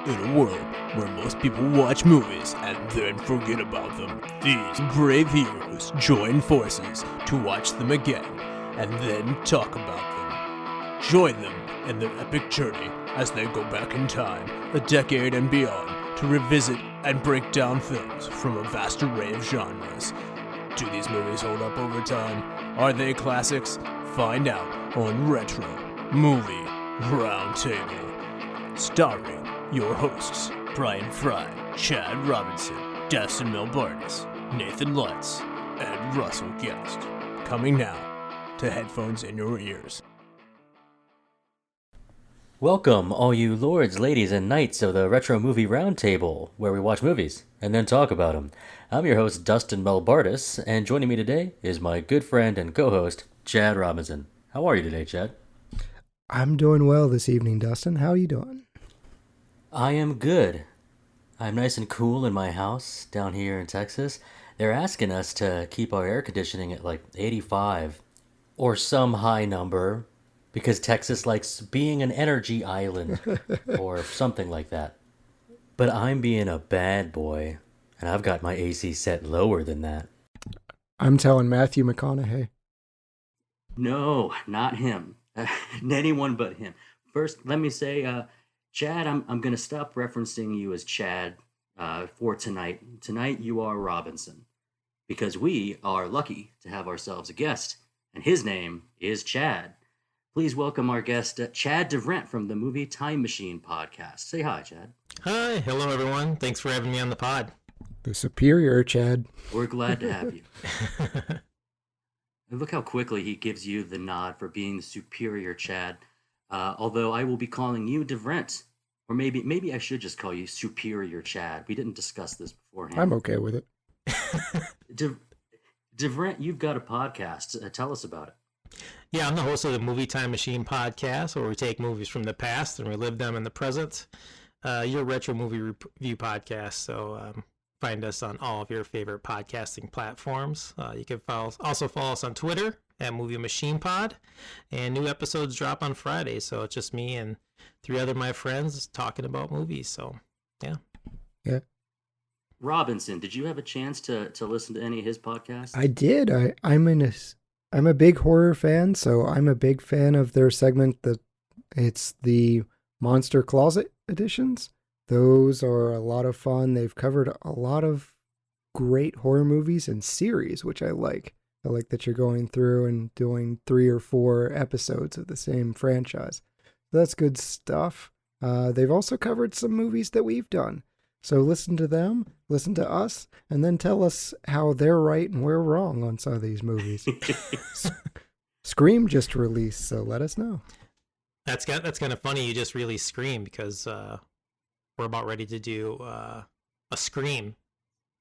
In a world where most people watch movies and then forget about them, these brave heroes join forces to watch them again and then talk about them. Join them in their epic journey as they go back in time, a decade and beyond, to revisit and break down films from a vast array of genres. Do these movies hold up over time? Are they classics? Find out on Retro Movie Roundtable. Starring your hosts, Brian Fry, Chad Robinson, Dustin Melbardis, Nathan Lutz, and Russell Guest. Coming now to headphones in your ears. Welcome, all you lords, ladies, and knights of the Retro Movie Roundtable, where we watch movies and then talk about them. I'm your host, Dustin Melbardis, and joining me today is my good friend and co-host, Chad Robinson. How are you today, Chad? I'm doing well this evening, Dustin. How are you doing? I am good. I'm nice and cool in my house down here in Texas. They're asking us to keep our air conditioning at like 85 or some high number because Texas likes being an energy island or something like that. But I'm being a bad boy, and I've got my AC set lower than that. I'm telling Matthew McConaughey. No, not him. Anyone but him. First, let me say, Chad, I'm going to stop referencing you as Chad for tonight. Tonight you are Robinson, because we are lucky to have ourselves a guest, and his name is Chad. Please welcome our guest, Chad DeVriendt from the Movie Time Machine podcast. Say hi, Chad. Hi, hello everyone. Thanks for having me on the pod. The superior Chad. We're glad to have you. And look how quickly he gives you the nod for being the superior Chad. Although I will be calling you DeVriendt, or maybe I should just call you Superior Chad. We didn't discuss this beforehand. I'm okay with it. DeVriendt, you've got a podcast. Tell us about it. Yeah, I'm the host of the Movie Time Machine podcast, where we take movies from the past and relive them in the present. Your Retro Movie Review podcast, so find us on all of your favorite podcasting platforms. You can also follow us on Twitter at Movie Machine Pod, and new episodes drop on Friday, so it's just me and 3 other my friends talking about movies. So yeah. Robinson, did you have a chance to listen to any of his podcasts? I did. I'm a big horror fan, so I'm a big fan of their segment that it's the Monster Closet editions. Those are a lot of fun. They've covered a lot of great horror movies and series, which I like. I like that you're going through and doing 3 or 4 episodes of the same franchise. That's good stuff. They've also covered some movies that we've done. So listen to them, listen to us, and then tell us how they're right and we're wrong on some of these movies. Scream just released, so let us know. That's kind of funny. You just released Scream because we're about ready to do a Scream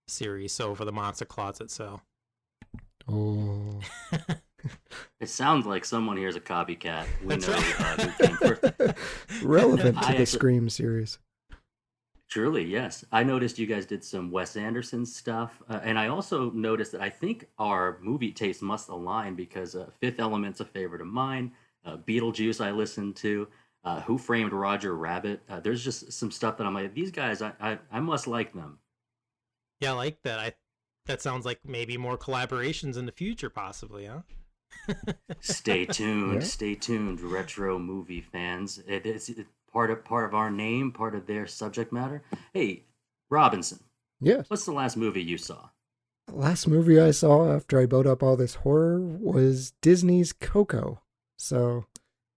series. So for the Monster Closet, so. Oh. It sounds like someone here's a copycat. We That's know right. who came first. Relevant to the Scream series. Truly, yes. I noticed you guys did some Wes Anderson stuff, and I also noticed that I think our movie taste must align because Fifth Element's a favorite of mine. Beetlejuice I listened to. Who Framed Roger Rabbit? There's just some stuff that I'm like, these guys, I must like them. Yeah, I like that. That sounds like maybe more collaborations in the future, possibly, huh? Stay tuned. Yeah. Stay tuned, retro movie fans. It's part of our name, part of their subject matter. Hey, Robinson. Yes. What's the last movie you saw? The last movie I saw after I bought up all this horror was Disney's Coco. So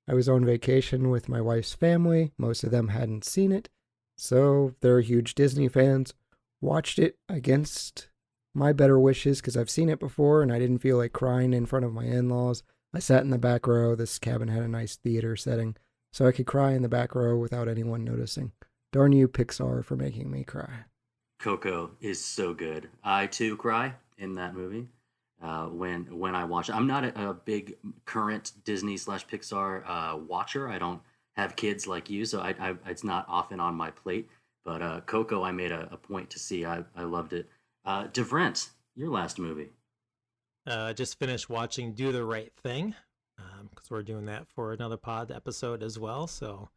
I was on vacation with my wife's family. Most of them hadn't seen it. So they're huge Disney fans. Watched it against my better wishes because I've seen it before and I didn't feel like crying in front of my in-laws. I sat in the back row. This cabin had a nice theater setting, so I could cry in the back row without anyone noticing. Darn you, Pixar, for making me cry. Coco is so good. I too cry in that movie when I watch it. I'm not a big current Disney/Pixar watcher. I don't have kids like you, so I it's not often on my plate. But Coco, I made a point to see. I loved it. DeVriendt, your last movie. Just finished watching Do the Right Thing because we're doing that for another pod episode as well. So,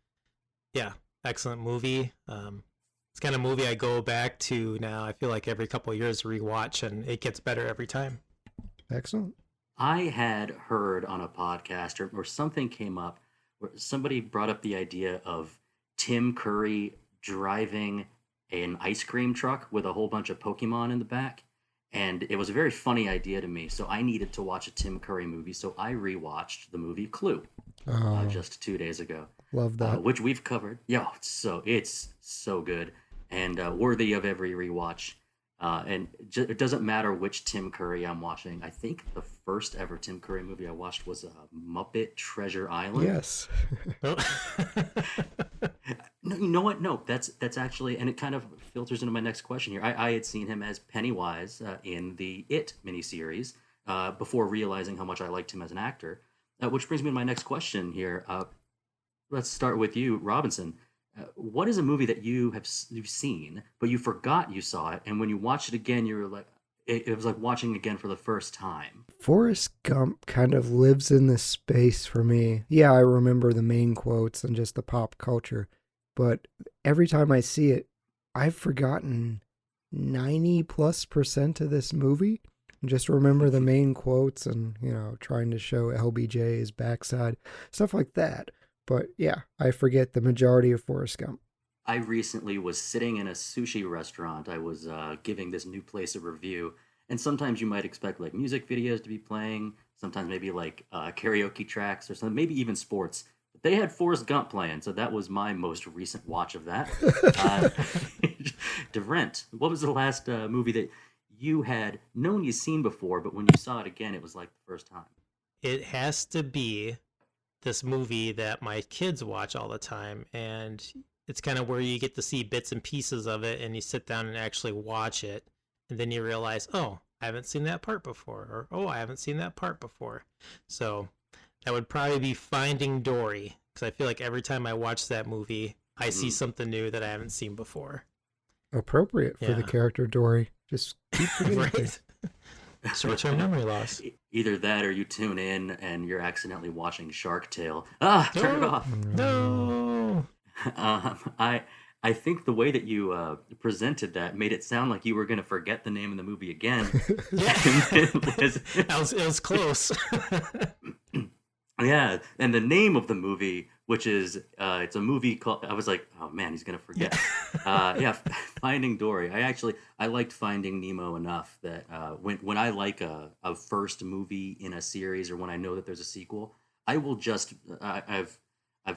yeah, excellent movie. It's kind of movie I go back to now. I feel like every couple of years rewatch, and it gets better every time. Excellent. I had heard on a podcast or something came up where somebody brought up the idea of Tim Curry driving an ice cream truck with a whole bunch of Pokemon in the back. And it was a very funny idea to me. So I needed to watch a Tim Curry movie. So I rewatched the movie Clue just 2 days ago. Love that. Which we've covered. Yeah, it's so good and worthy of every rewatch. And it doesn't matter which Tim Curry I'm watching. I think the first ever Tim Curry movie I watched was Muppet Treasure Island. Yes. No, you know what? No, that's actually, and it kind of filters into my next question here. I had seen him as Pennywise in the It miniseries before realizing how much I liked him as an actor. Which brings me to my next question here. Let's start with you, Robinson. What is a movie that you've seen, but you forgot you saw it, and when you watched it again, you were like, it was like watching again for the first time? Forrest Gump kind of lives in this space for me. Yeah, I remember the main quotes and just the pop culture, but every time I see it, I've forgotten 90+% of this movie. Just remember the main quotes and, trying to show LBJ's backside, stuff like that. But yeah, I forget the majority of Forrest Gump. I recently was sitting in a sushi restaurant. I was giving this new place a review. And sometimes you might expect like music videos to be playing, sometimes maybe like karaoke tracks or something, maybe even sports. But they had Forrest Gump playing, so that was my most recent watch of that. DeVriendt, what was the last movie that you had known you'd seen before, but when you saw it again, it was like the first time? It has to be this movie that my kids watch all the time, and it's kind of where you get to see bits and pieces of it, and you sit down and actually watch it, and then you realize, oh, I haven't seen that part before, or oh, I haven't seen that part before. So that would probably be Finding Dory, because I feel like every time I watch that movie, I see something new that I haven't seen before. Appropriate for the character Dory. Just keep forgetting right. Short-term memory loss. Either that or you tune in and you're accidentally watching Shark Tale. Turn it off. No. I think the way that you presented that made it sound like you were going to forget the name of the movie again. Yeah. It was close. Yeah, and the name of the movie, which is it's a movie called, I was like, oh man, he's gonna forget. Finding Dory. I liked Finding Nemo enough that when I like a first movie in a series, or when I know that there's a sequel, I will just I've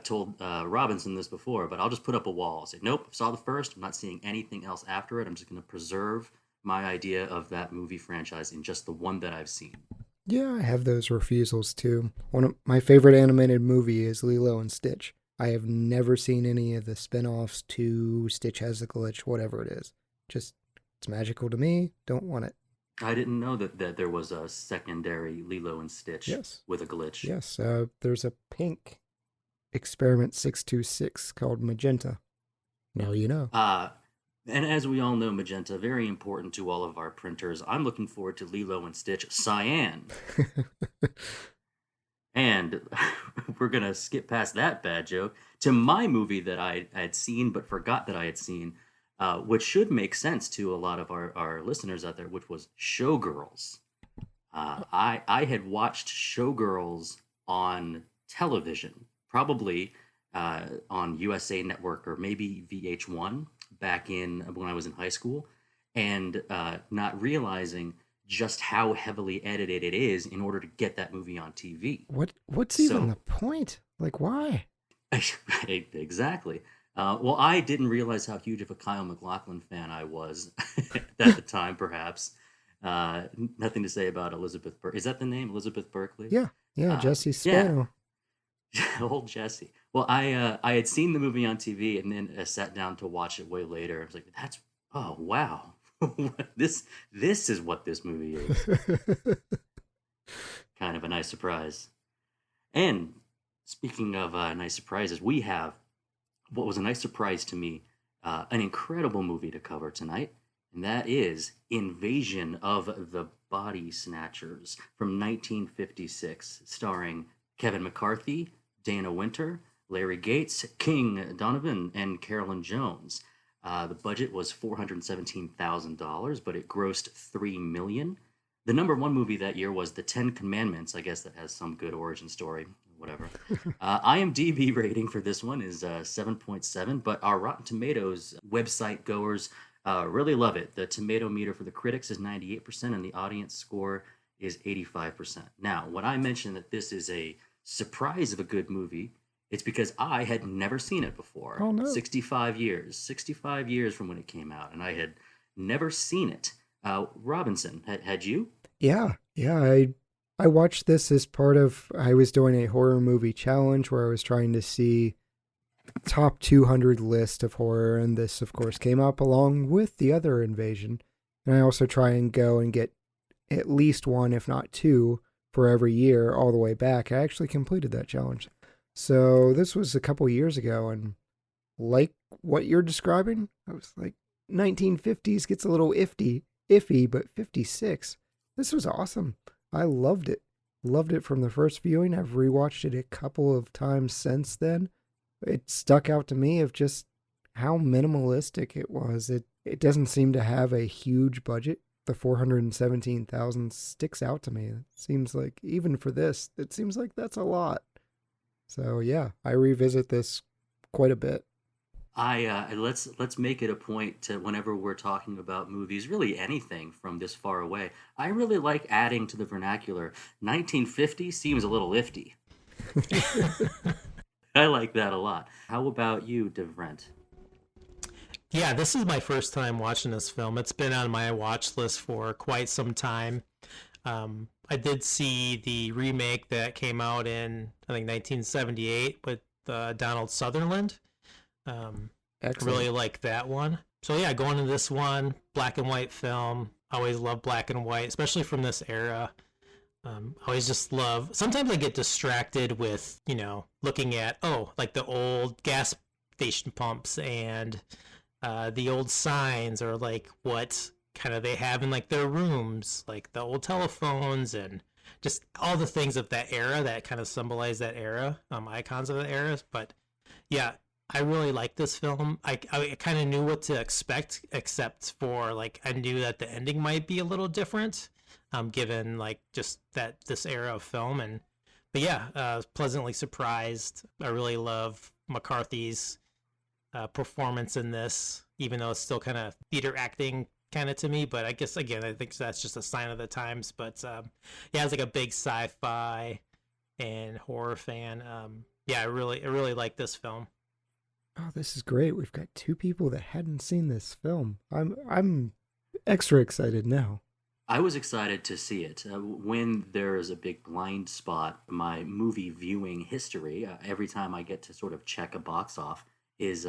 told Robinson this before, but I'll just put up a wall. I'll say, nope, I saw the first. I'm not seeing anything else after it. I'm just gonna preserve my idea of that movie franchise in just the one that I've seen. Yeah, I have those refusals too. One of my favorite animated movie is Lilo and Stitch. I have never seen any of the spin-offs to Stitch Has a Glitch, whatever it is. Just, it's magical to me. Don't want it. I didn't know that there was a secondary Lilo and Stitch with a glitch. Yes, there's a pink Experiment 626 called Magenta. Now you know. And as we all know, Magenta, very important to all of our printers. I'm looking forward to Lilo and Stitch Cyan. And we're going to skip past that bad joke to my movie that I had seen but forgot that I had seen, which should make sense to a lot of our listeners out there, which was Showgirls. I had watched Showgirls on television, probably on USA Network or maybe VH1 back when I was in high school, and not realizing just how heavily edited it is in order to get that movie on TV. What's even the point? Like, why? Exactly. Well, I didn't realize how huge of a Kyle MacLachlan fan I was at the time, perhaps. Nothing to say about Elizabeth Berkley. Is that the name? Elizabeth Berkley? Yeah, Jesse Spano. Yeah. Old Jesse. Well, I had seen the movie on TV and then sat down to watch it way later. I was like, oh, wow. This is what this movie is. Kind of a nice surprise. And speaking of nice surprises, we have what was a nice surprise to me, an incredible movie to cover tonight, and that is Invasion of the Body Snatchers from 1956, starring Kevin McCarthy, Dana Wynter, Larry Gates, King, Donovan, and Carolyn Jones. The budget was $417,000, but it grossed $3 million. The number one movie that year was The Ten Commandments. I guess that has some good origin story, whatever. IMDb rating for this one is 7.7, but our Rotten Tomatoes website goers really love it. The tomato meter for the critics is 98%, and the audience score is 85%. Now, when I mentioned that this is a surprise of a good movie, it's because I had never seen it before. Oh, no. 65 years from when it came out, and I had never seen it. Robinson, had you? Yeah. I watched this as part of, I was doing a horror movie challenge where I was trying to see top 200 list of horror, and this, of course, came up along with the other Invasion. And I also try and go and get at least one, if not two, for every year all the way back. I actually completed that challenge. So this was a couple years ago, and like what you're describing, I was like, 1950s gets a little iffy, but 56, this was awesome. I loved it. Loved it from the first viewing. I've rewatched it a couple of times since then. It stuck out to me of just how minimalistic it was. It doesn't seem to have a huge budget. The $417,000 sticks out to me. It seems like, even for this, it seems like that's a lot. So yeah, I revisit this quite a bit. Let's make it a point to, whenever we're talking about movies, really anything from this far away, I really like adding to the vernacular. 1950 seems a little lifty. I like that a lot. How about you, DeVriendt? Yeah, this is my first time watching this film. It's been on my watch list for quite some time. I did see the remake that came out in, I think, 1978 with Donald Sutherland. Really like that one. So yeah, going to this one, black and white film. I always love black and white, especially from this era. I always just love, sometimes I get distracted with, looking at, like the old gas station pumps and the old signs, or like what kind of they have in like their rooms, like the old telephones and just all the things of that era that kind of symbolize that era, icons of the era. But yeah, I really like this film. I kind of knew what to expect, except for like I knew that the ending might be a little different, given like just that this era of film. But yeah, I was pleasantly surprised. I really love McCarthy's performance in this, even though it's still kind of theater acting kind of to me. But I guess again, I think that's just a sign of the times. But yeah, I was like a big sci-fi and horror fan. Yeah, I really like this film. Oh, this is great. We've got two people that hadn't seen this film. I'm extra excited now. I was excited to see it. When there is a big blind spot, my movie viewing history, every time I get to sort of check a box off, is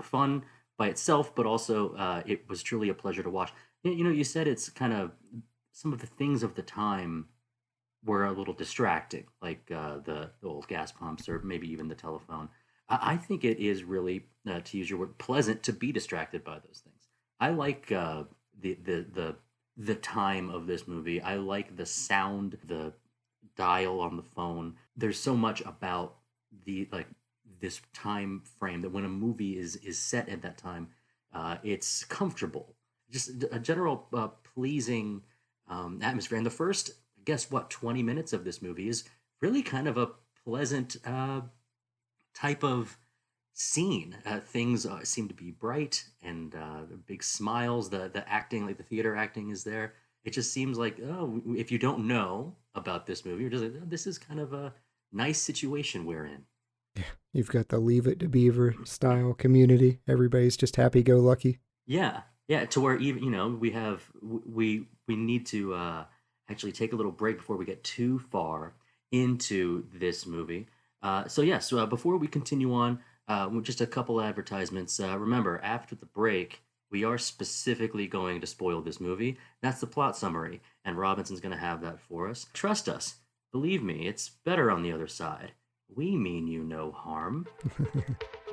fun by itself, but also it was truly a pleasure to watch. You said it's kind of, some of the things of the time were a little distracting, like the old gas pumps, or maybe even the telephone. I think it is really, to use your word, pleasant to be distracted by those things. I like the time of this movie. I like the sound, the dial on the phone. There's so much about this time frame that when a movie is set at that time, it's comfortable. Just a general pleasing atmosphere. And the first, 20 minutes of this movie is really kind of a pleasant type of scene. Things seem to be bright, and big smiles. The acting, like the theater acting, is there. It just seems like, if you don't know about this movie, you're just like, this is kind of a nice situation we're in. Yeah, you've got the Leave It to Beaver style community. Everybody's just happy-go-lucky. Yeah, to where even we need to actually take a little break before we get too far into this movie. So before we continue on, just a couple advertisements. Remember, after the break, we are specifically going to spoil this movie. That's the plot summary, and Robinson's going to have that for us. Trust us. Believe me, it's better on the other side. We mean you no harm.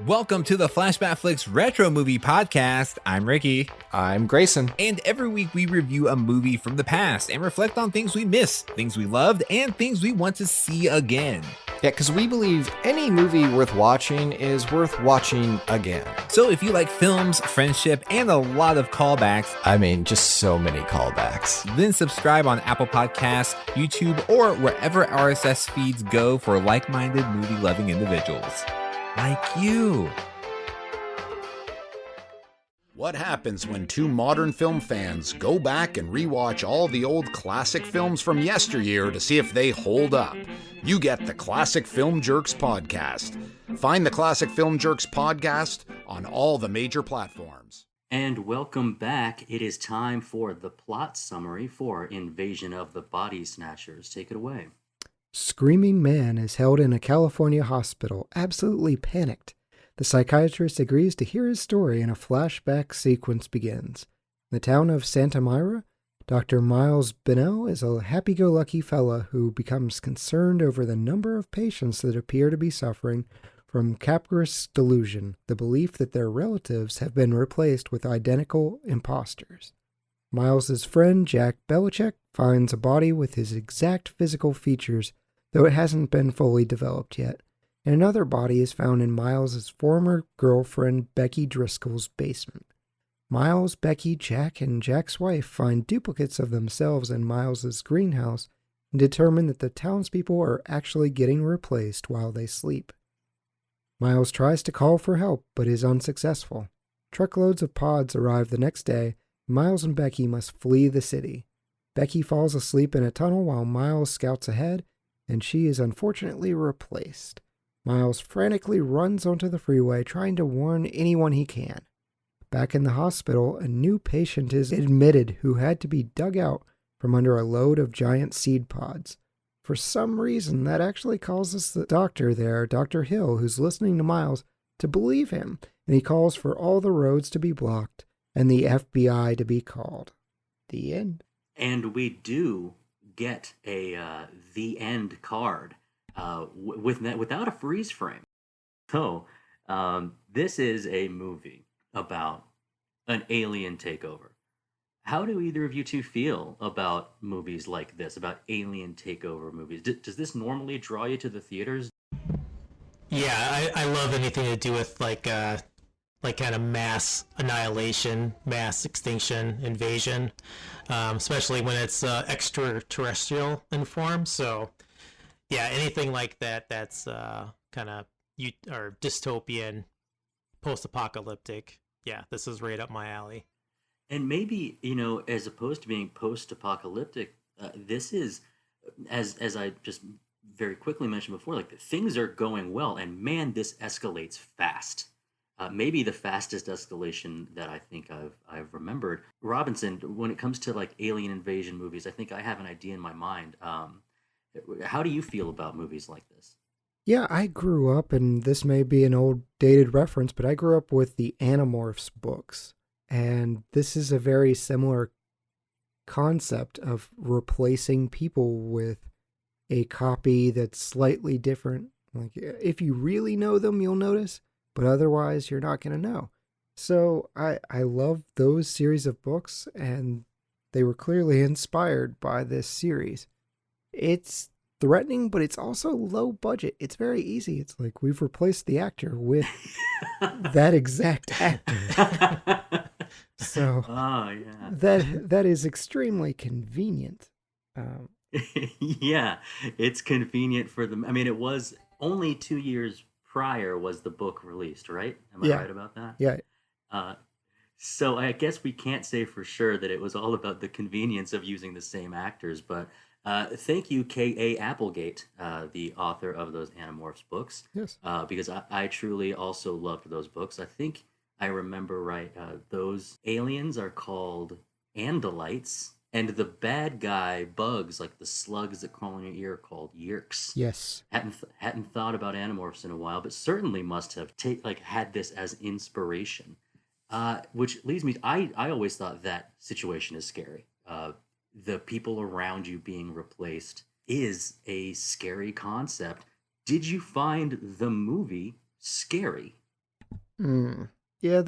Welcome to the Flashback Flicks Retro Movie Podcast. I'm Ricky. I'm Grayson. And every week we review a movie from the past and reflect on things we missed, things we loved, and things we want to see again. Yeah, because we believe any movie worth watching is worth watching again. So if you like films, friendship, and a lot of callbacks, I mean, just so many callbacks. then subscribe on Apple Podcasts, YouTube, or wherever RSS feeds go for like-minded movie-loving individuals. Like you. What happens when two modern film fans go back and rewatch all the old classic films from yesteryear to see if they hold up? You get the Classic Film Jerks podcast. Find the Classic Film Jerks podcast on all the major platforms. And welcome back. It is time for the plot summary for Invasion of the Body Snatchers. Take it away. Screaming man is held in a California hospital, absolutely panicked. The psychiatrist agrees to hear his story and a flashback sequence begins. In the town of Santa Myra, Dr. Miles Bennell is a happy-go-lucky fella who becomes concerned over the number of patients that appear to be suffering from Capgras delusion, the belief that their relatives have been replaced with identical imposters. Miles's friend Jack Belichick finds a body with his exact physical features, though it hasn't been fully developed yet. And another body is found in Miles's former girlfriend Becky Driscoll's basement. Miles, Becky, Jack, and Jack's wife find duplicates of themselves in Miles's greenhouse and determine that the townspeople are actually getting replaced while they sleep. Miles tries to call for help, but is unsuccessful. Truckloads of pods arrive the next day, and Miles and Becky must flee the city. Becky falls asleep in a tunnel while Miles scouts ahead, and she is unfortunately replaced. Miles frantically runs onto the freeway, trying to warn anyone he can. Back in the hospital, a new patient is admitted who had to be dug out from under a load of giant seed pods. For some reason, that actually causes the doctor there, Dr. Hill, who's listening to Miles, to believe him, and he calls for all the roads to be blocked and the FBI to be called. The end. And we do get a the end card. Without a freeze frame. So, this is a movie about an alien takeover. How do either of you two feel about movies like this, about alien takeover movies? Does this normally draw you to the theaters? Yeah, I love anything to do with like kind of mass annihilation, mass extinction, invasion, especially when it's extraterrestrial in form. So. Yeah, anything like that that's kind of or dystopian, post-apocalyptic. Yeah, this is right up my alley. And maybe, as opposed to being post-apocalyptic, this is, as I just very quickly mentioned before, like things are going well, and man, this escalates fast. Maybe the fastest escalation that I think I've remembered. Robinson, when it comes to like alien invasion movies, I think I have an idea in my mind. How do you feel about movies like this? Yeah, I grew up, and this may be an old dated reference, but I grew up with the Animorphs books. And this is a very similar concept of replacing people with a copy that's slightly different. Like, if you really know them, you'll notice, but otherwise you're not going to know. So I love those series of books, and they were clearly inspired by this series. It's threatening, but it's also low budget. It's very easy. It's like we've replaced the actor with that exact actor. So that is extremely convenient. Yeah, it's convenient for them. I mean, it was only 2 years prior was the book released, right? Am I right about that? Yeah. So I guess we can't say for sure that it was all about the convenience of using the same actors, but thank you, K.A. Applegate, the author of those Animorphs books. Yes. Because I truly also loved those books. I think I remember right. Those aliens are called Andalites, and the bad guy bugs, like the slugs that crawl in your ear, are called Yerks. Yes. Hadn't thought about Animorphs in a while, but certainly must have had this as inspiration. Which leads me, I always thought that situation is scary. The people around you being replaced is a scary concept. Did you find the movie scary? Yeah,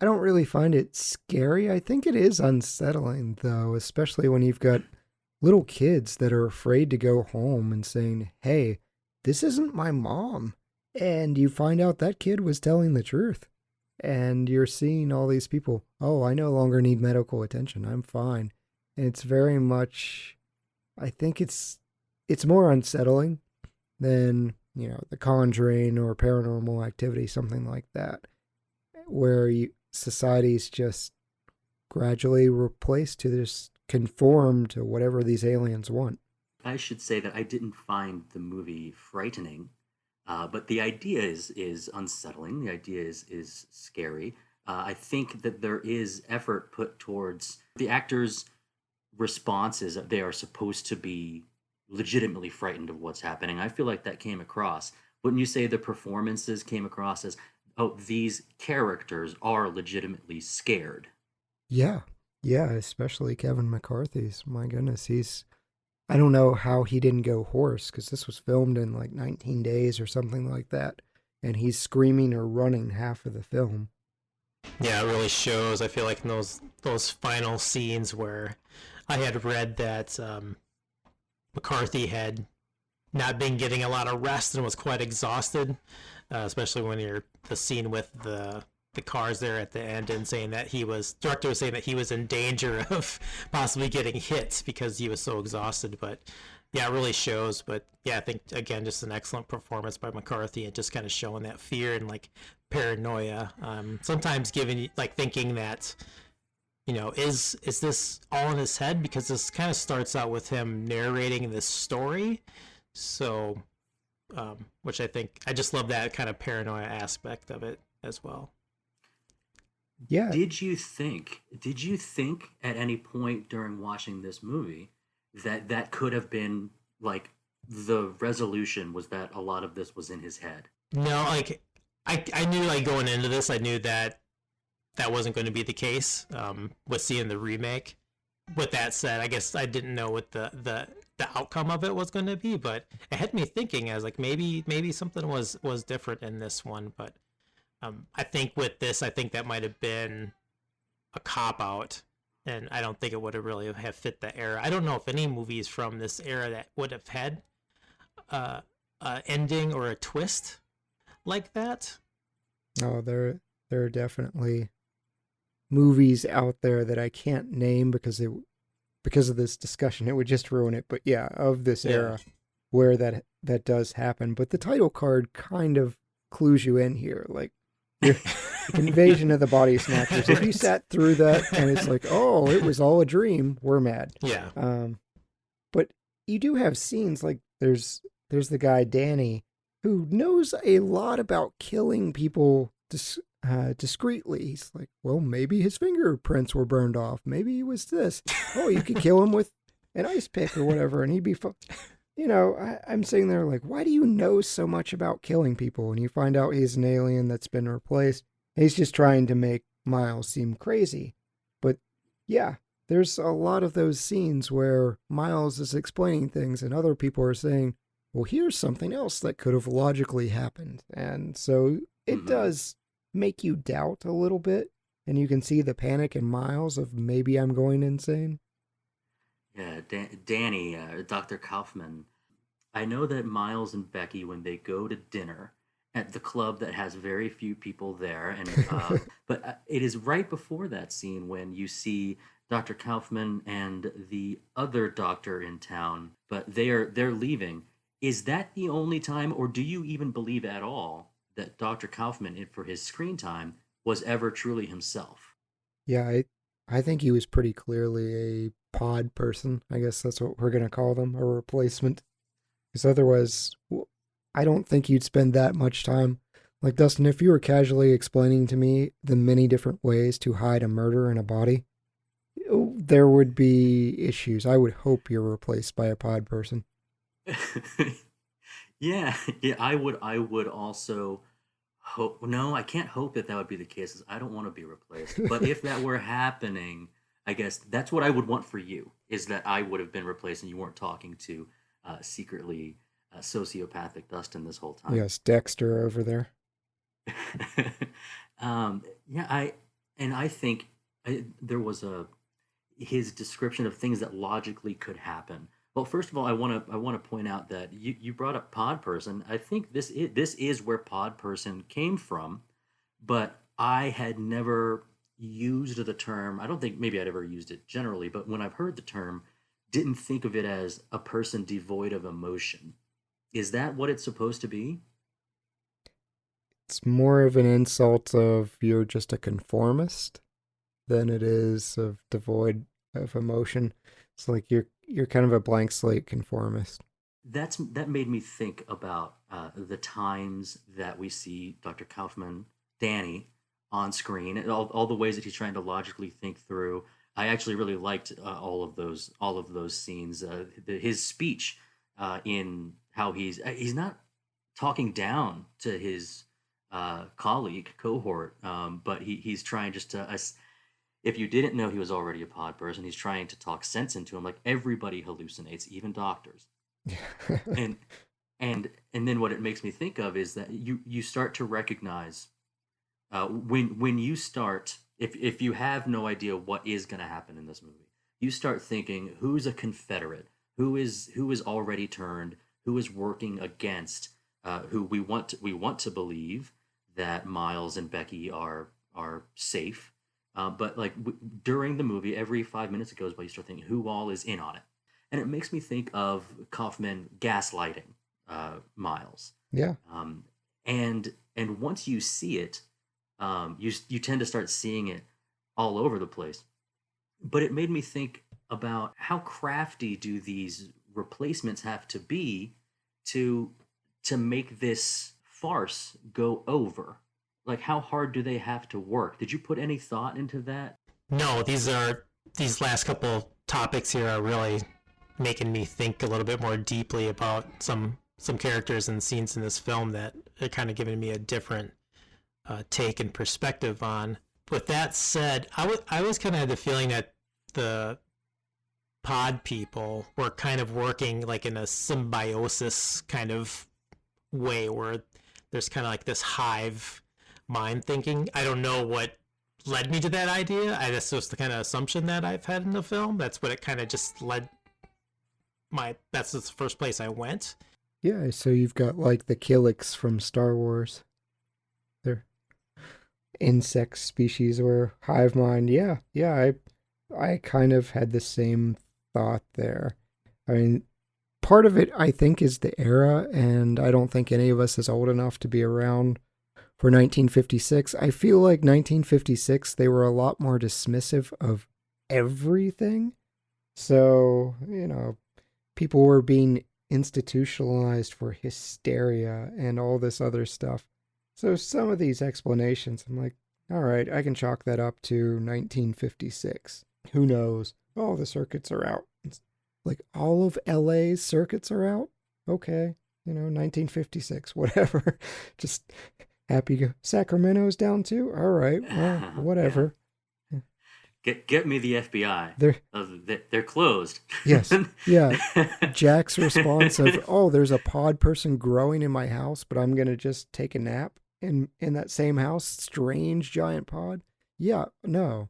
I don't really find it scary. I think it is unsettling, though, especially when you've got little kids that are afraid to go home and saying, hey, this isn't my mom. And you find out that kid was telling the truth. And you're seeing all these people, oh, I no longer need medical attention. I'm fine. And it's very much, I think it's more unsettling than, The Conjuring or Paranormal Activity, something like that, where society's just gradually replaced to just conform to whatever these aliens want. I should say that I didn't find the movie frightening, but the idea is unsettling. The idea is scary. I think that there is effort put towards the actors' responses. They are supposed to be legitimately frightened of what's happening. I feel like that came across. Wouldn't you say the performances came across as, oh, these characters are legitimately scared? Yeah, especially Kevin McCarthy's. My goodness, I don't know how he didn't go hoarse, because this was filmed in like 19 days or something like that, and he's screaming or running half of the film. Yeah, it really shows. I feel like in those final scenes where I had read that McCarthy had not been getting a lot of rest and was quite exhausted, especially when the scene with the cars there at the end, and saying that director was saying that he was in danger of possibly getting hit because he was so exhausted. But yeah, it really shows. But yeah, I think again, just an excellent performance by McCarthy, and just kind of showing that fear and like paranoia. Sometimes giving thinking that, is this all in his head? Because this kind of starts out with him narrating this story. So, which I just love that kind of paranoia aspect of it as well. Yeah. Did you think at any point during watching this movie that could have been like the resolution was that a lot of this was in his head? No, like I knew, like, going into this, I knew that wasn't going to be the case with seeing the remake. With that said, I guess I didn't know what the outcome of it was going to be, but it had me thinking. I was like, maybe something was different in this one. But I think with this, I think that might have been a cop out, and I don't think it would have really have fit the era. I don't know if any movies from this era that would have had a ending or a twist like that. Oh, there are definitely movies out there that I can't name because of this discussion. It would just ruin it. But yeah, of this era where that does happen. But the title card kind of clues you in here, like Invasion of the Body Snatchers. If you sat through that and it's like, oh, it was all a dream, we're mad. Yeah. But you do have scenes like there's the guy Danny who knows a lot about killing people discreetly. He's like, well, maybe his fingerprints were burned off. Maybe it was this. Oh, you could kill him with an ice pick or whatever, and he'd be fine. I'm sitting there like, why do you know so much about killing people? And you find out he's an alien that's been replaced. He's just trying to make Miles seem crazy. But yeah, there's a lot of those scenes where Miles is explaining things and other people are saying, well, here's something else that could have logically happened. And so it does make you doubt a little bit. And you can see the panic in Miles of maybe I'm going insane. Yeah, Danny, Dr. Kaufman. I know that Miles and Becky, when they go to dinner at the club that has very few people there, and but it is right before that scene when you see Dr. Kaufman and the other doctor in town, but they're leaving. Is that the only time, or do you even believe at all that Dr. Kaufman, for his screen time, was ever truly himself? Yeah, I think he was pretty clearly a pod person. I guess that's what we're going to call them, a replacement. Because otherwise, I don't think you'd spend that much time. Like, Dustin, if you were casually explaining to me the many different ways to hide a murder in a body, there would be issues. I would hope you're replaced by a pod person. yeah, I would also hope. No, I can't hope that would be the case. I don't want to be replaced. But if that were happening, I guess that's what I would want for you, is that I would have been replaced and you weren't talking to secretly sociopathic Dustin this whole time. Yes, Dexter over there. I think there was his description of things that logically could happen Well, first of all, I want to point out that you brought up pod person. I think this is where pod person came from, but I had never used the term. I don't think maybe I'd ever used it generally, but when I've heard the term, didn't think of it as a person devoid of emotion. Is that what it's supposed to be? It's more of an insult of you're just a conformist than it is of devoid of emotion. It's like you're kind of a blank slate conformist. That made me think about the times that we see Dr. Kaufman, Danny, on screen, and all the ways that he's trying to logically think through. I actually really liked all of those scenes. His speech in how he's not talking down to his colleague cohort, but he's trying just to. If you didn't know he was already a pod person, he's trying to talk sense into him. Like everybody hallucinates, even doctors. and and then what it makes me think of is that you start to recognize when you start, if you have no idea what is going to happen in this movie, you start thinking who's a Confederate, who is already turned, who is working against who we want to believe that Miles and Becky are safe. But like during the movie, every 5 minutes it goes by, you start thinking who all is in on it, and it makes me think of Kaufman gaslighting Miles. Yeah. And once you see it, you tend to start seeing it all over the place. But it made me think about how crafty do these replacements have to be to make this farce go over. Like, how hard do they have to work? Did you put any thought into that? No, these last couple topics here are really making me think a little bit more deeply about some characters and scenes in this film that are kind of giving me a different take and perspective on. With that said, I was kind of had the feeling that the pod people were kind of working like in a symbiosis kind of way where there's kind of like this hive mind thinking. I don't know what led me to that idea. That's just the kind of assumption that I've had in the film. That's what it kind of just led that's the first place I went. Yeah, so you've got like the Killiks from Star Wars. They're insect species or hive mind. Yeah, I kind of had the same thought there. I mean, part of it I think is the era, and I don't think any of us is old enough to be around for 1956. I feel like 1956 they were a lot more dismissive of everything. So, people were being institutionalized for hysteria and all this other stuff. So some of these explanations, I'm like, all right, I can chalk that up to 1956. Who knows? Oh, the circuits are out. It's like all of LA's circuits are out? Okay, 1956, whatever. Just happy Sacramento's down too? All right, well, whatever. Get me the FBI. They're closed. Yes. Yeah. Jack's response of, oh, there's a pod person growing in my house, but I'm going to just take a nap in that same house. Strange giant pod. Yeah. No.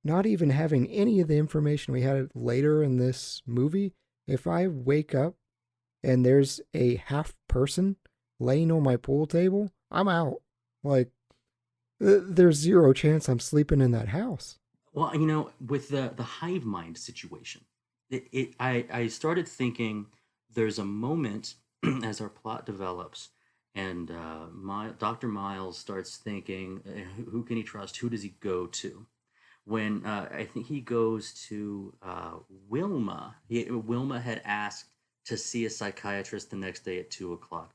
Not even having any of the information we had later in this movie, if I wake up and there's a half person laying on my pool table, I'm out. Like, there's zero chance I'm sleeping in that house. Well, with the hive mind situation, I started thinking there's a moment as our plot develops, and Dr. Miles starts thinking, who can he trust? Who does he go to? When I think he goes to Wilma. Wilma had asked to see a psychiatrist the next day at 2:00 p.m.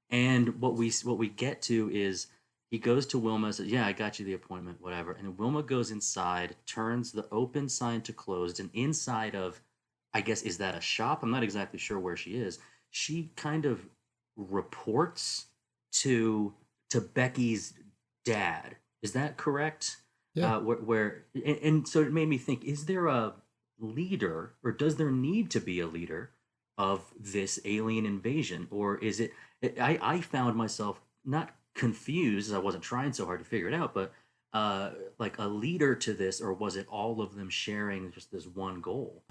And what we get to is, he goes to Wilma and says, yeah, I got you the appointment, whatever. And Wilma goes inside, turns the open sign to closed, and inside of, I guess, is that a shop? I'm not exactly sure where she is. She kind of reports to Becky's dad. Is that correct? Yeah. And so it made me think, is there a leader, or does there need to be a leader of this alien invasion? Or is it, I found myself not confused, as I wasn't trying so hard to figure it out, but like a leader to this, or was it all of them sharing just this one goal?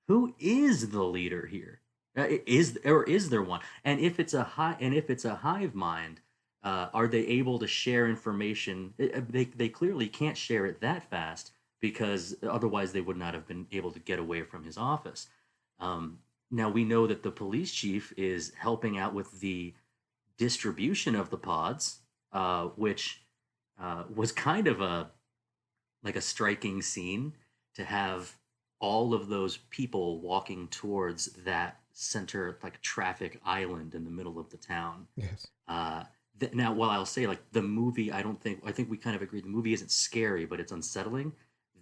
who is the leader here? Is there one? And if it's a hive mind, are they able to share information? They clearly can't share it that fast because otherwise they would not have been able to get away from his office. Now we know that the police chief is helping out with the distribution of the pods, which was kind of a striking scene to have all of those people walking towards that center like traffic island in the middle of the town. Yes. Now, while I'll say like the movie, I think we kind of agree the movie isn't scary, but it's unsettling.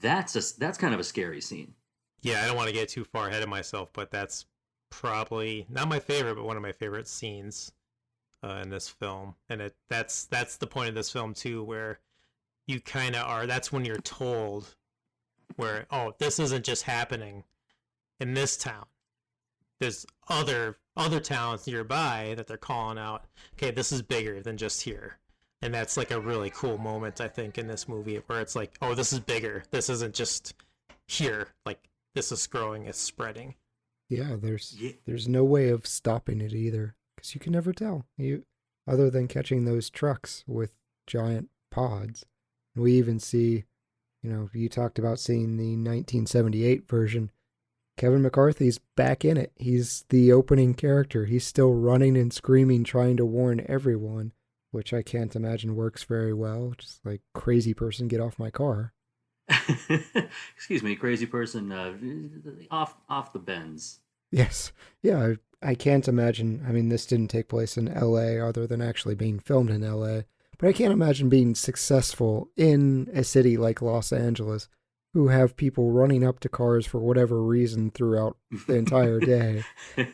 That's kind of a scary scene. Yeah, I don't want to get too far ahead of myself, but that's probably not my favorite, but one of my favorite scenes in this film. And that's the point of this film too, where you kind of are. That's when you're told where, oh, this isn't just happening in this town. There's other towns nearby that they're calling out, okay, this is bigger than just here. And that's like a really cool moment, I think, in this movie where it's like, oh, this is bigger. This isn't just here. Like, this is growing, it's spreading. Yeah, there's no way of stopping it either, because you can never tell. Other than catching those trucks with giant pods. We even see, you talked about seeing the 1978 version. Kevin McCarthy's back in it. He's the opening character. He's still running and screaming, trying to warn everyone, which I can't imagine works very well. Just like, crazy person, get off my car. Excuse me, crazy person, off the bends. Yes. Yeah, I can't imagine. I mean, this didn't take place in LA other than actually being filmed in LA. But I can't imagine being successful in a city like Los Angeles, who have people running up to cars for whatever reason throughout the entire day,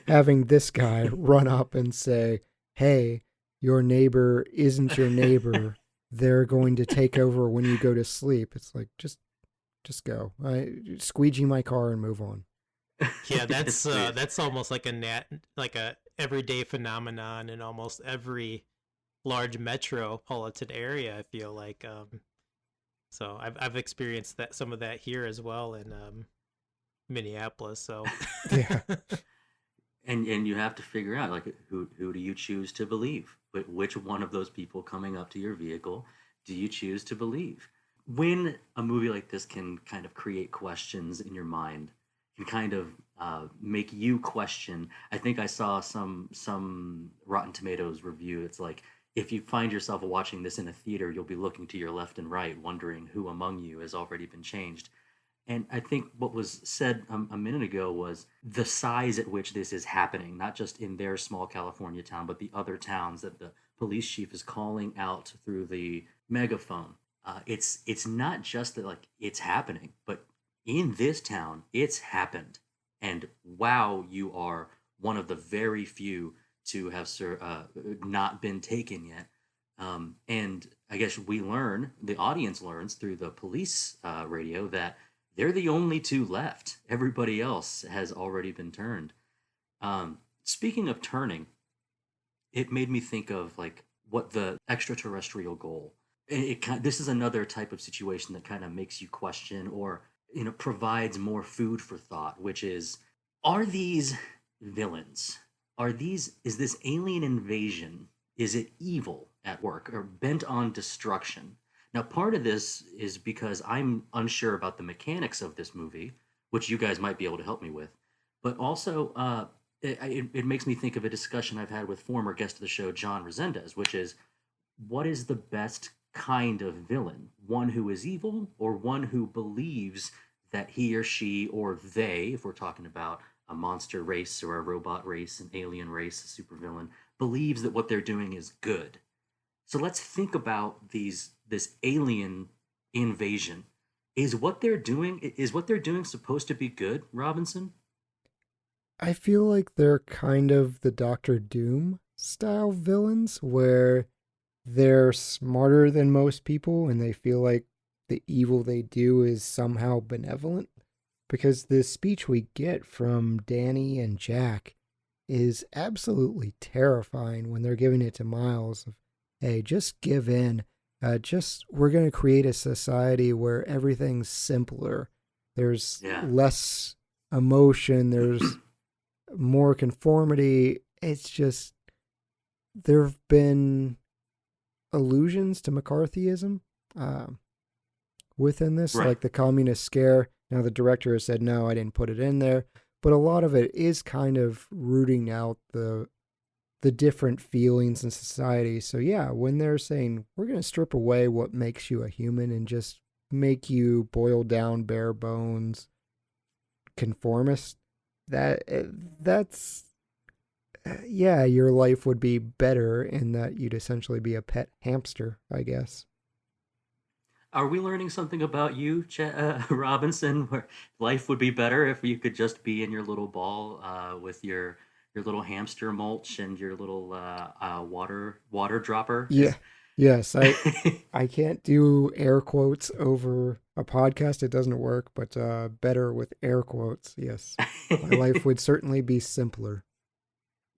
having this guy run up and say, hey, your neighbor isn't your neighbor. They're going to take over when you go to sleep. It's like, just go. Squeegee my car and move on. Yeah, that's almost like a everyday phenomenon in almost every large metropolitan area, I feel like. So I've experienced some of that here as well in Minneapolis. So yeah, and you have to figure out, like, who do you choose to believe? Which one of those people coming up to your vehicle do you choose to believe? When a movie like this can kind of create questions in your mind, can kind of make you question. I think I saw some Rotten Tomatoes review. It's like, if you find yourself watching this in a theater, you'll be looking to your left and right, wondering who among you has already been changed. And I think what was said a minute ago was the size at which this is happening, not just in their small California town, but the other towns that the police chief is calling out through the megaphone. It's not just that, like, it's happening, but in this town, it's happened. And wow, you are one of the very few to have not been taken yet. And I guess the audience learns through the police radio that they're the only two left. Everybody else has already been turned. Speaking of turning, it made me think of like what the extraterrestrial goal. This is another type of situation that kind of makes you question, or provides more food for thought, which is, are these villains? Is this alien invasion, is it evil at work or bent on destruction? Now, part of this is because I'm unsure about the mechanics of this movie, which you guys might be able to help me with. But also, it makes me think of a discussion I've had with former guest of the show, John Resendez, which is, what is the best kind of villain? One who is evil, or one who believes that he or she, or they, if we're talking about a monster race or a robot race, an alien race, a supervillain, believes that what they're doing is good. So let's think about this alien invasion. Is what they're doing supposed to be good, Robinson? I feel like they're kind of the Doctor Doom style villains, where they're smarter than most people and they feel like the evil they do is somehow benevolent. Because the speech we get from Danny and Jack is absolutely terrifying when they're giving it to Miles. Hey, just give in. We're going to create a society where everything's simpler. There's less emotion. There's more conformity. It's just, there have been allusions to McCarthyism within this, Right. like the communist scare. Now the director has said, no, I didn't put it in there. But a lot of it is kind of rooting out the different feelings in society. So yeah, when they're saying, we're going to strip away what makes you a human and just make you boil down bare bones conformist, that's yeah, your life would be better in that you'd essentially be a pet hamster, I guess. Are we learning something about you, Robinson, where life would be better if you could just be in your little ball with your little hamster mulch and your little water dropper? Yeah. Yes, I can't do air quotes over a podcast. It doesn't work, but better with air quotes. Yes. My life would certainly be simpler.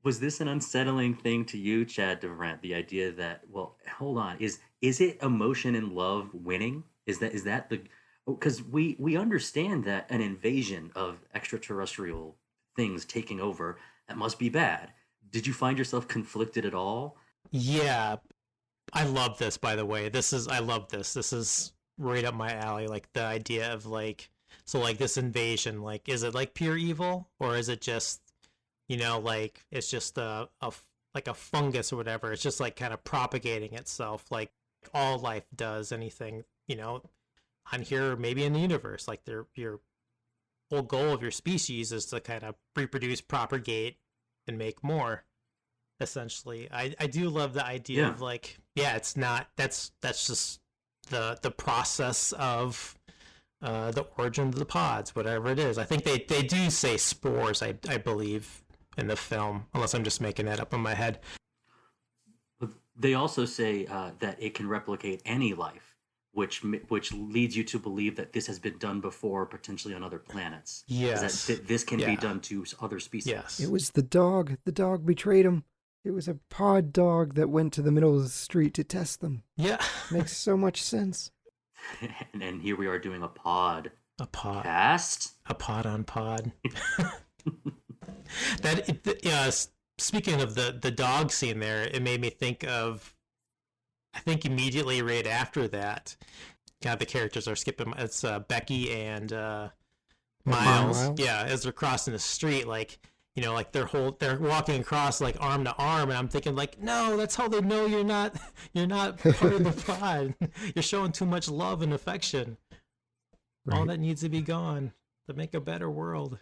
Was this an unsettling thing to you, Chad DeVriendt? The idea that, well, hold on, is it emotion and love winning? Is that the, because we understand that an invasion of extraterrestrial things taking over, that must be bad. Did you find yourself conflicted at all? Yeah, I love this, by the way. I love this. This is right up my alley. Like the idea of like, so like this invasion, like, is it like pure evil, or is it just, like it's just like a fungus or whatever? It's just like kind of propagating itself, like all life does. Anything, on here, maybe in the universe, like your whole goal of your species is to kind of reproduce, propagate, and make more. Essentially, I do love the idea of like, yeah, it's not, that's just the process of the origin of the pods, whatever it is. I think they do say spores, I believe, in the film, unless I'm just making that up in my head. They also say that it can replicate any life, which leads you to believe that this has been done before, potentially on other planets. Yes, that this can be done to other species. Yes, it was the dog. The dog betrayed him. It was a pod dog that went to the middle of the street to test them. Yeah, Makes so much sense. And here we are doing a pod cast. A pod on pod. Speaking of the dog scene there, it made me think of, I think immediately right after that, the characters are skipping. It's Becky and Miles. Yeah, as they're crossing the street, like, like they're walking across like arm to arm, and I'm thinking like, no, that's how they know you're not part of the pod. You're showing too much love and affection. Right. All that needs to be gone to make a better world.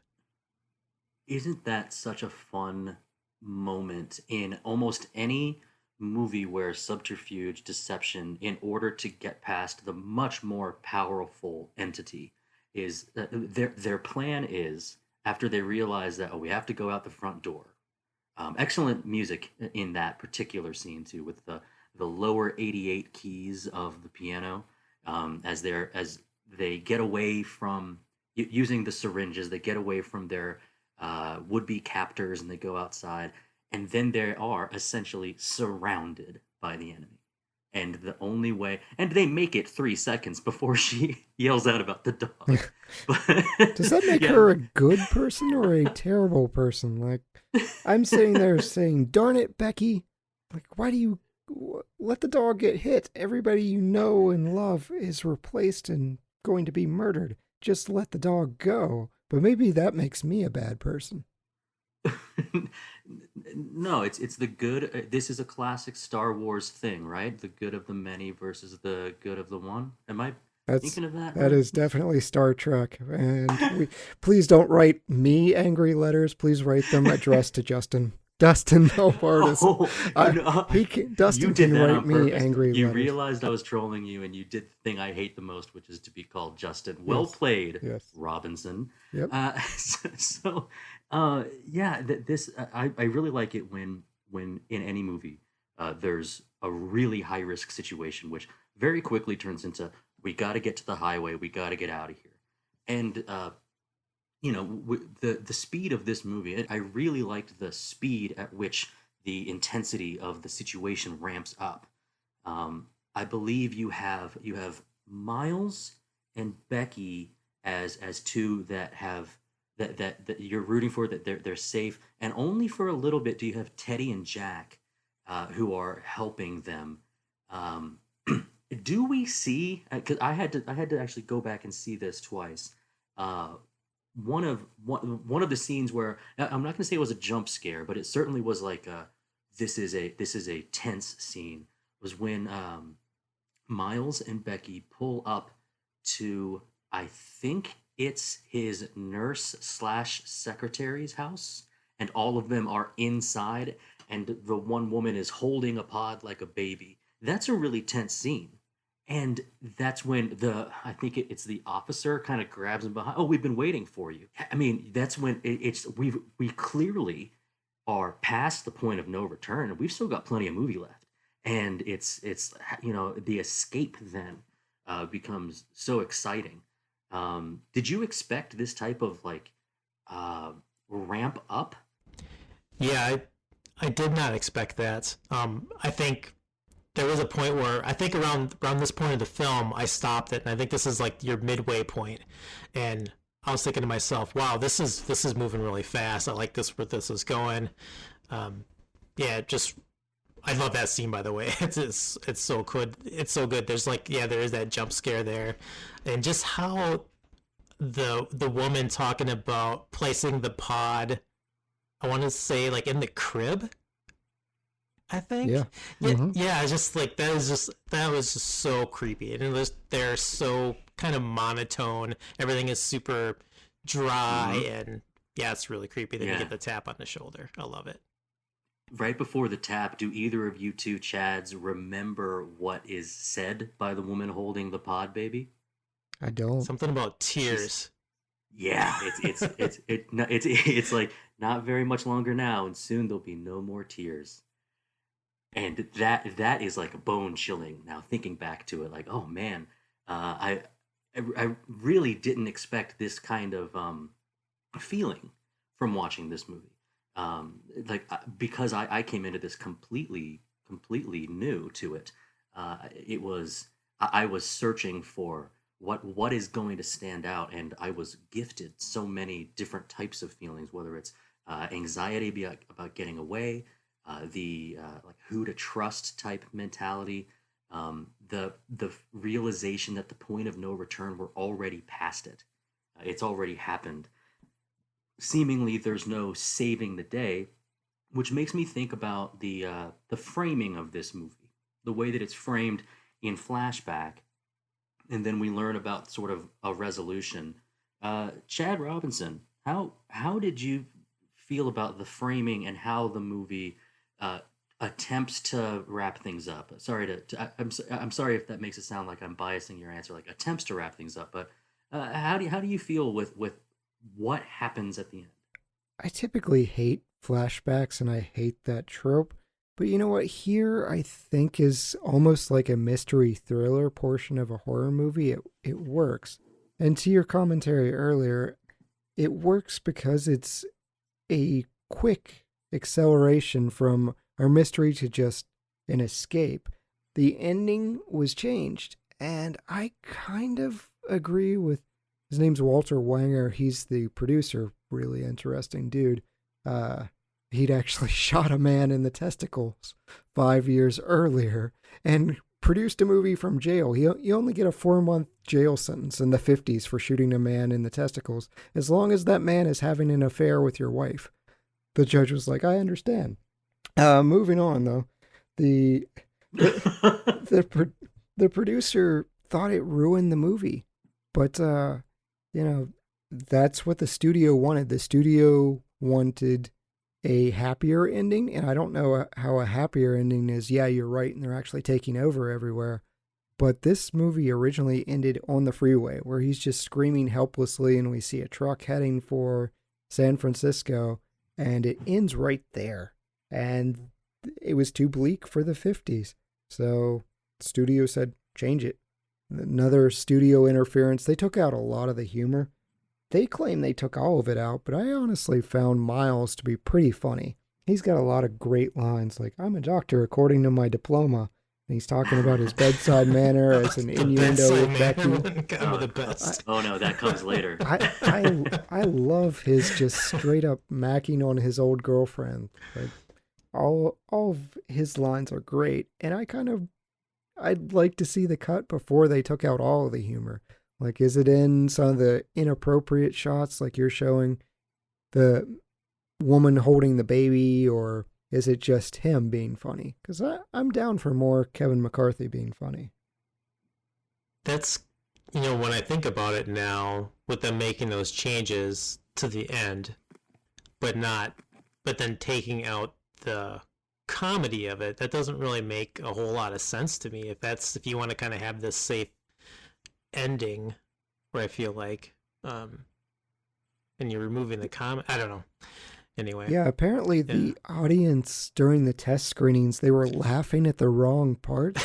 Isn't that such a fun moment in almost any movie where subterfuge, deception, in order to get past the much more powerful entity, is their plan is, after they realize that, we have to go out the front door. Excellent music in that particular scene too, with the lower 88 keys of the piano, as they get away from using the syringes, they get away from their would-be captors, and they go outside, and then they are essentially surrounded by the enemy. And the only way, and they make it 3 seconds before she yells out about the dog. Does that make her a good person or a terrible person? Like, I'm sitting there saying, darn it, Becky. Like, why do you let the dog get hit? Everybody you know and love is replaced and going to be murdered. Just let the dog go. But maybe that makes me a bad person. No, it's the good. This is a classic Star Wars thing, right? The good of the many versus the good of the one. Am I thinking of that? That is definitely Star Trek. And please don't write me angry letters. Please write them addressed to Justin. Dustin Melbardis. Dustin can write me angry letters. You realized I was trolling you, and you did the thing I hate the most, which is to be called Justin. Well played, Robinson. Yep. This I really like it when in any movie there's a really high risk situation, which very quickly turns into, we got to get to the highway, we got to get out of here, and the speed of this movie, I really liked the speed at which the intensity of the situation ramps up. I believe you have Miles and Becky as two that have that you're rooting for, that they're safe, and only for a little bit do you have Teddy and Jack, who are helping them. Do we see? Because I had to actually go back and see this twice. One of the scenes where, I'm not going to say it was a jump scare, but it certainly was like this is a tense scene. Was when Miles and Becky pull up to, I think it's his nurse slash secretary's house, and all of them are inside, and the one woman is holding a pod like a baby. That's a really tense scene. And that's when I think it's the officer kind of grabs him behind. Oh, we've been waiting for you. I mean, that's when we clearly are past the point of no return, and we've still got plenty of movie left. And it's the escape then becomes so exciting. Did you expect this type of like ramp up? Yeah, I did not expect that. I think there was a point where I think around this point of the film, I stopped it, and I think this is like your midway point, and I was thinking to myself, "Wow, this is moving really fast. I like this where this is going." Yeah, I love that scene, by the way. It's so good. It's so good. There's there is that jump scare there, and just how the woman talking about placing the pod, I want to say like in the crib, I think. Yeah. Mm-hmm. Yeah. It's just like that was just so creepy, and they're so kind of monotone. Everything is super dry, and yeah, it's really creepy. Then you get the tap on the shoulder. I love it. Right before the tap, do either of you two Chads remember what is said by the woman holding the pod baby? I don't. Something about tears. It's like not very much longer now, and soon there'll be no more tears. And that is like bone chilling. Now thinking back to it, like, oh man, I really didn't expect this kind of feeling from watching this movie. Because I came into this completely new to it. I was searching for what is going to stand out, and I was gifted so many different types of feelings, whether it's anxiety about getting away, the like who to trust type mentality, the realization that the point of no return, we're already past it. It's already happened. Seemingly there's no saving the day, which makes me think about the framing of this movie, the way that it's framed in flashback, and then we learn about sort of a resolution. Chad Robinson, how did you feel about the framing and how the movie attempts to wrap things up? I'm sorry if that makes it sound like I'm biasing your answer, like attempts to wrap things up, but how do you feel with what happens at the end? I typically hate flashbacks, and I hate that trope. But you know what? Here, I think is almost like a mystery thriller portion of a horror movie. It works. And to your commentary earlier, it works because it's a quick acceleration from our mystery to just an escape. The ending was changed, and I kind of agree with, his name's Walter Wanger. He's the producer. Really interesting dude. He'd actually shot a man in the testicles 5 years earlier and produced a movie from jail. You only get a 4-month jail sentence in the 50s for shooting a man in the testicles, as long as that man is having an affair with your wife. The judge was like, I understand. Moving on, though. The producer thought it ruined the movie. But, that's what the studio wanted. The studio wanted a happier ending, and I don't know how a happier ending is. Yeah, you're right, and they're actually taking over everywhere. But this movie originally ended on the freeway, where he's just screaming helplessly, and we see a truck heading for San Francisco, and it ends right there. And it was too bleak for the 50s. So the studio said, change it. Another studio interference. They took out a lot of the humor. They claim they took all of it out, but I honestly found Miles to be pretty funny. He's got a lot of great lines, like, I'm a doctor according to my diploma. He's talking about his bedside manner as an innuendo with Becky. The best. Oh no, that comes later. I love his just straight up macking on his old girlfriend. Like all of his lines are great, and I'd like to see the cut before they took out all of the humor. Like, is it in some of the inappropriate shots, like you're showing the woman holding the baby, or is it just him being funny? Because I'm down for more Kevin McCarthy being funny. That's, when I think about it now, with them making those changes to the end, but then taking out the comedy of it, that doesn't really make a whole lot of sense to me. If you want to kind of have this safe ending, where I feel like, and you're removing the comment, I don't know. Anyway. Yeah, apparently the audience during the test screenings, they were laughing at the wrong part,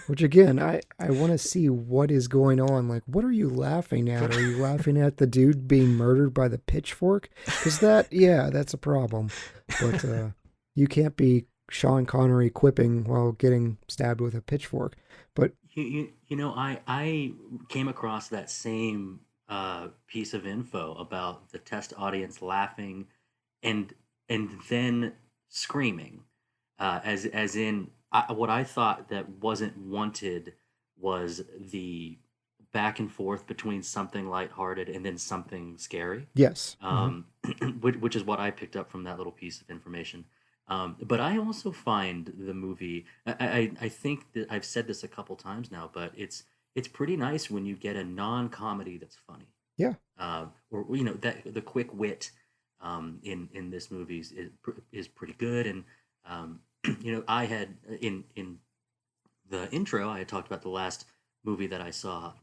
which again, I want to see what is going on. Like, what are you laughing at? Are you laughing at the dude being murdered by the pitchfork? Because that's a problem. But you can't be Sean Connery quipping while getting stabbed with a pitchfork. But I came across that same piece of info about the test audience laughing and then screaming, as in what I thought that wasn't wanted was the back and forth between something lighthearted and then something scary. Yes. Which is what I picked up from that little piece of information. But I also find the movie, I think that I've said this a couple times now, but it's pretty nice when you get a non-comedy that's funny. Yeah. Or that the quick wit in this movie is pretty good. And I had in the intro, I had talked about the last movie that I saw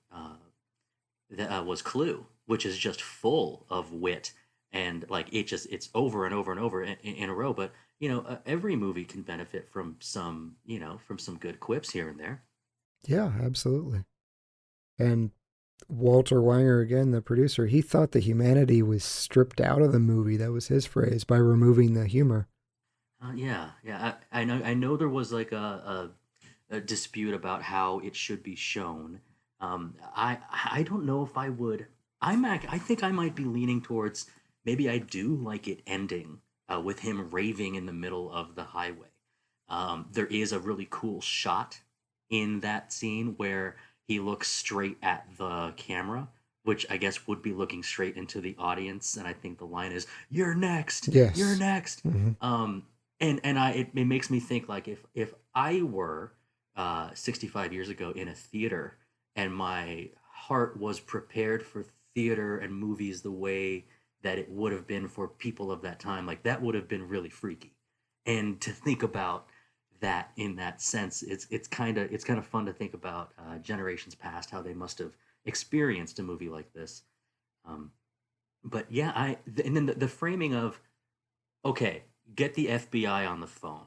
that was Clue, which is just full of wit, and like it's over and over and over in a row. But every movie can benefit from some good quips here and there. Yeah, absolutely. And Walter Wanger, again, the producer, he thought the humanity was stripped out of the movie. That was his phrase, by removing the humor. Yeah. I know there was like a dispute about how it should be shown. I don't know if I would. I think I might be leaning towards maybe I do like it ending with him raving in the middle of the highway. There is a really cool shot in that scene where he looks straight at the camera, which I guess would be looking straight into the audience. And I think the line is, "You're next. Yes. You're next." Mm-hmm. It makes me think, like, if I were 65 years ago in a theater and my heart was prepared for theater and movies the way that it would have been for people of that time, like, that would have been really freaky. And to think about that in that sense, it's kind of fun to think about generations past, how they must have experienced a movie like this. But yeah, and then the framing of, okay, get the FBI on the phone.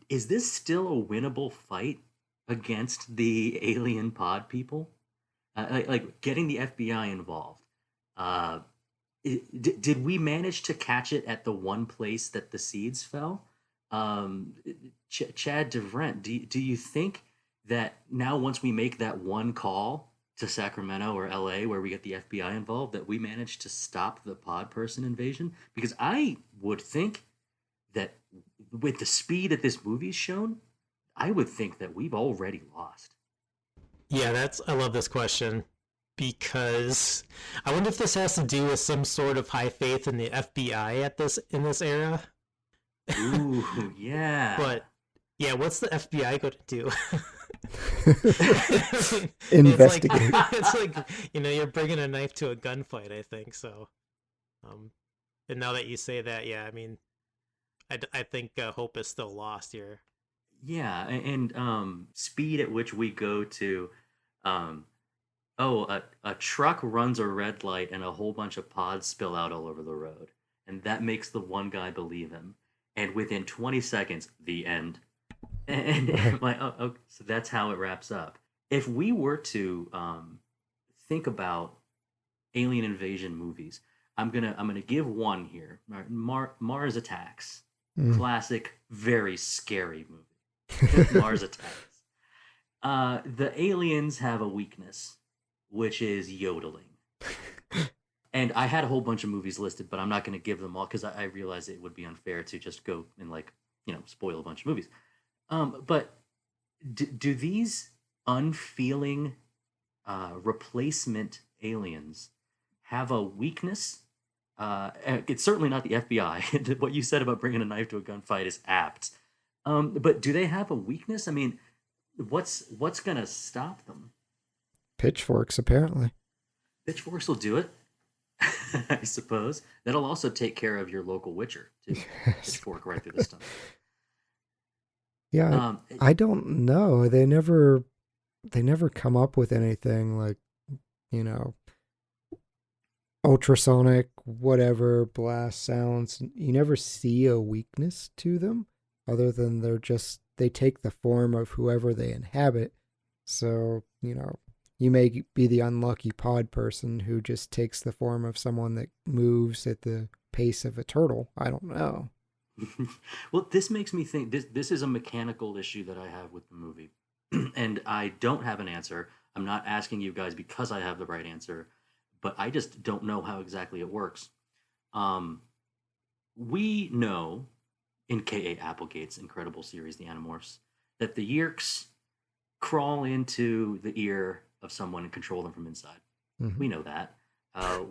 Is this still a winnable fight against the alien pod people? Like getting the FBI involved. Did we manage to catch it at the one place that the seeds fell? Chad DeVriendt, do you think that now once we make that one call to Sacramento or LA where we get the FBI involved, that we managed to stop the pod person invasion? Because I would think that with the speed that this movie's shown, I would think that we've already lost. Yeah, I love this question, because I wonder if this has to do with some sort of high faith in the FBI in this era. Ooh, yeah. But yeah, what's the FBI going to do? Investigate. It's like you're bringing a knife to a gunfight, I think so. And now that you say that, yeah, I mean, I think hope is still lost here. Yeah, and speed at which we go to, a truck runs a red light and a whole bunch of pods spill out all over the road, and that makes the one guy believe him. And within 20 seconds, the end. And I'm like, oh, so that's how it wraps up. If we were to think about alien invasion movies, I'm gonna give one here. Mars Attacks, classic, very scary movie. Mars attacks. The aliens have a weakness, which is yodeling. And I had a whole bunch of movies listed, but I'm not going to give them all because I realize it would be unfair to just go and spoil a bunch of movies. But do these unfeeling replacement aliens have a weakness? It's certainly not the FBI. What you said about bringing a knife to a gunfight is apt. But do they have a weakness? I mean, what's going to stop them? Pitchforks, apparently. Pitchforks will do it, I suppose. That'll also take care of your local witcher, too. Pitchfork right through the stomach. Yeah, I don't know. They never come up with anything like, ultrasonic, whatever, blast sounds. You never see a weakness to them other than they take the form of whoever they inhabit. So, you may be the unlucky pod person who just takes the form of someone that moves at the pace of a turtle. I don't know. Well, this makes me think this is a mechanical issue that I have with the movie. And I don't have an answer. I'm not asking you guys because I have the right answer, but I just don't know how exactly it works. We know in K.A. Applegate's incredible series, The Animorphs, that the Yeerks crawl into the ear of someone and control them from inside. Mm-hmm. We know that.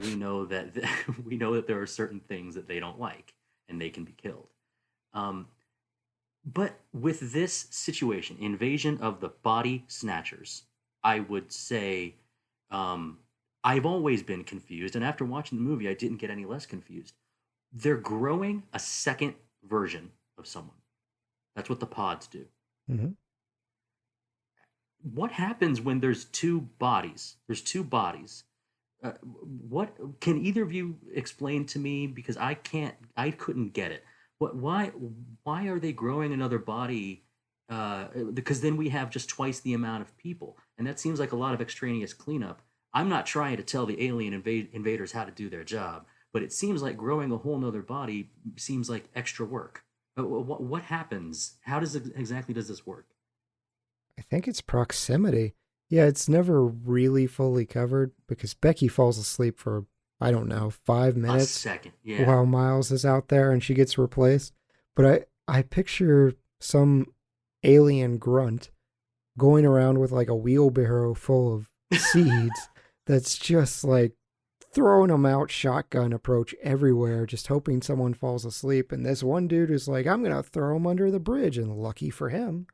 We know that we know that there are certain things that they don't like, and they can be killed. But with this situation, invasion of the Body Snatchers, I would say I've always been confused, and after watching the movie, I didn't get any less confused. They're growing a second version of someone. That's what the pods do. Mm-hmm. What happens when there's two bodies? There's two bodies. What can either of you explain to me? Because I couldn't get it. Why are they growing another body? Because then we have just twice the amount of people, and that seems like a lot of extraneous cleanup. I'm not trying to tell the alien invaders how to do their job, but it seems like growing a whole nother body seems like extra work. What happens? How exactly does this work? I think it's proximity. Yeah, it's never really fully covered because Becky falls asleep for, I don't know, 5 minutes. A second, yeah. While Miles is out there and she gets replaced. But I picture some alien grunt going around with like a wheelbarrow full of seeds that's just like throwing them out shotgun approach everywhere, just hoping someone falls asleep. And this one dude is like, I'm going to throw him under the bridge. And lucky for him,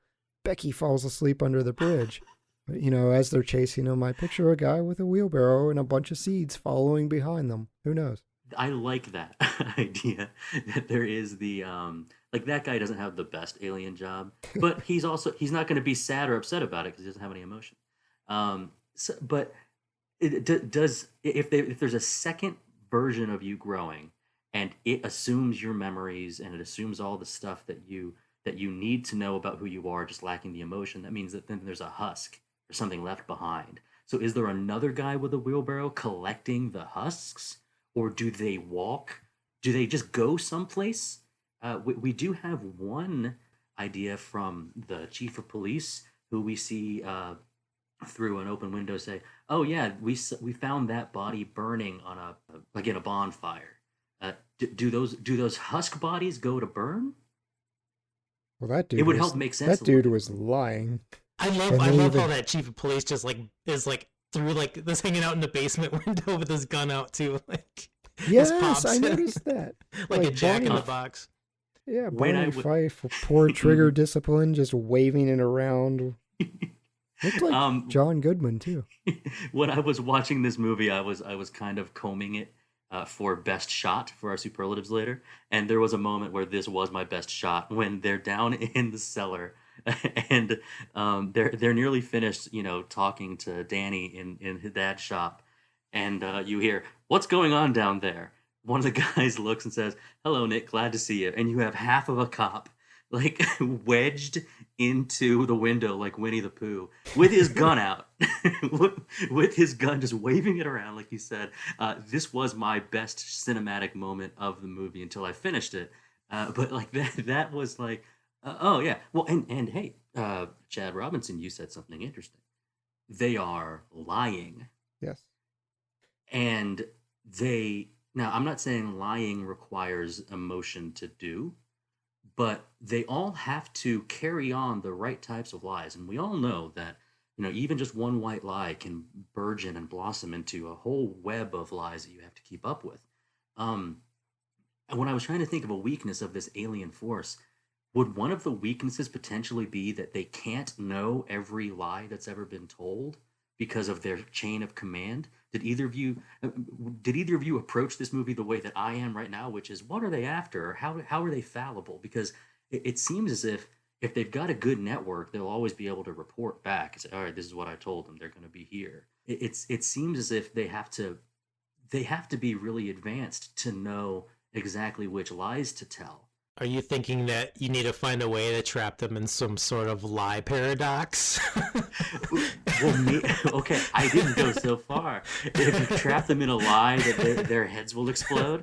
Becky falls asleep under the bridge. But, as they're chasing him, I picture a guy with a wheelbarrow and a bunch of seeds following behind them. Who knows? I like that idea that there is the, that guy doesn't have the best alien job, but he's not going to be sad or upset about it because he doesn't have any emotion. But if there's a second version of you growing and it assumes your memories and it assumes all the stuff that you need to know about who you are, just lacking the emotion, that means that then there's a husk or something left behind. So is there another guy with a wheelbarrow collecting the husks, or do they walk? Do they just go someplace? We do have one idea from the chief of police who we see through an open window say, oh yeah, we found that body burning on in a bonfire. Do those husk bodies go to burn? Well, that dude. It would help make sense. That dude was lying. I love how that chief of police just is through this hanging out in the basement window with his gun out too. Yes, I noticed that. like a Jack in the Box. Yeah, Barney Fife, poor trigger discipline, just waving it around. Looked like John Goodman too. When I was watching this movie, I was kind of combing it for best shot for our superlatives later, and there was a moment where this was my best shot when they're down in the cellar and they're nearly finished, talking to Danny in his dad's shop, and you hear, "What's going on down there?" One of the guys looks and says, "Hello, Nick, glad to see you." And you have half of a cop wedged into the window like Winnie the Pooh with his gun out, with his gun just waving it around like you said. This was my best cinematic moment of the movie until I finished it. But that was Oh yeah. Well, and hey, Chad Robinson, you said something interesting. They are lying, Yes. and they now. I'm not saying lying requires emotion to do, but they all have to carry on the right types of lies, and we all know that even just one white lie can burgeon and blossom into a whole web of lies that you have to keep up with. And when I was trying to think of a weakness of this alien force, would one of the weaknesses potentially be that they can't know every lie that's ever been told because of their chain of command? Did either of you approach this movie the way that I am right now, which is what are they after? Or how are they fallible? Because it seems as if they've got a good network, they'll always be able to report back and say, all right, this is what I told them. They're going to be here. It seems as if they have to be really advanced to know exactly which lies to tell. Are you thinking that you need to find a way to trap them in some sort of lie paradox? Well, okay, I didn't go so far. If you trap them in a lie that their heads will explode,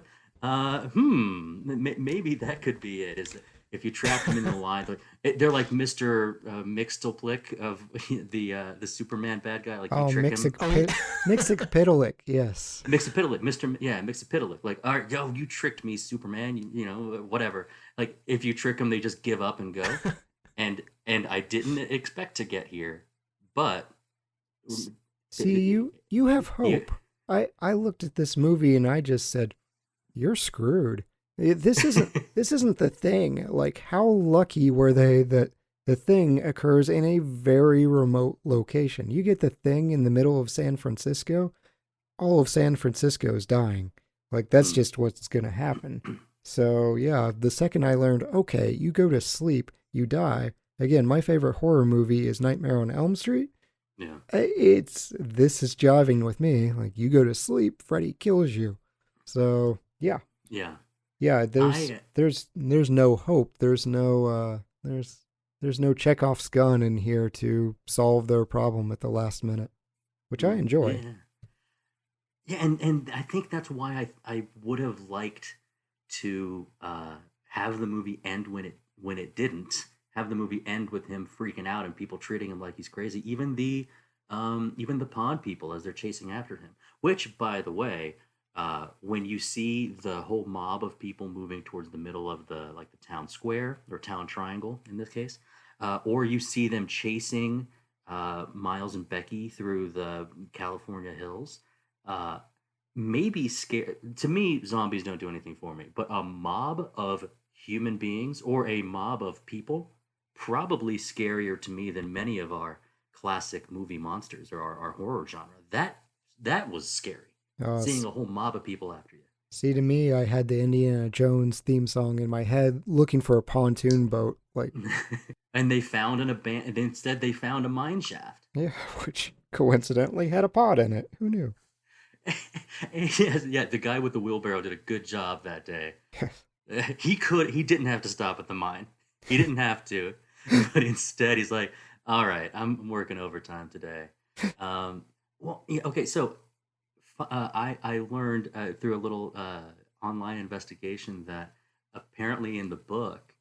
maybe that could be it. Is if you trap them in the lie, they're like Mr. Mixtelplick of the Superman bad guy. Like you trick him. Mixipitalik, yes. Mixipitalik, Mixipitalik. Like, all right, yo, you tricked me, Superman. Whatever. Like, if you trick them, they just give up and go. and I didn't expect to get here, but see, you have hope. I looked at this movie and I just said, "You're screwed. This isn't the Thing. Like, how lucky were they that the Thing occurs in a very remote location? You get the Thing in the middle of San Francisco, all of San Francisco is dying. Like, that's just what's going to happen." So, yeah, the second I learned, okay, you go to sleep, you die. Again, my favorite horror movie is Nightmare on Elm Street. Yeah. This is jiving with me. Like, you go to sleep, Freddy kills you. So, yeah. Yeah. Yeah, there's no hope. There's no Chekhov's gun in here to solve their problem at the last minute, which I enjoy. Yeah, and I think that's why I would have liked to have the movie end when it didn't. Have the movie end with him freaking out and people treating him like he's crazy. Even the pod people as they're chasing after him. Which, by the way, when you see the whole mob of people moving towards the middle of the town square or town triangle in this case, or you see them chasing Miles and Becky through the California hills, maybe scare. To me, zombies don't do anything for me, but a mob of human beings or a mob of people probably scarier to me than many of our classic movie monsters or our horror genre. That was scary. Seeing a whole mob of people after you. See, to me, I had the Indiana Jones theme song in my head, looking for a pontoon boat, like. And they found instead they found a mine shaft. Yeah, which coincidentally had a pod in it. Who knew? Yeah, the guy with the wheelbarrow did a good job that day. He didn't have to stop at the mine. He didn't have to, but instead he's like, "All right, I'm working overtime today." Well, yeah, okay, so. I learned through a little online investigation that apparently in the book,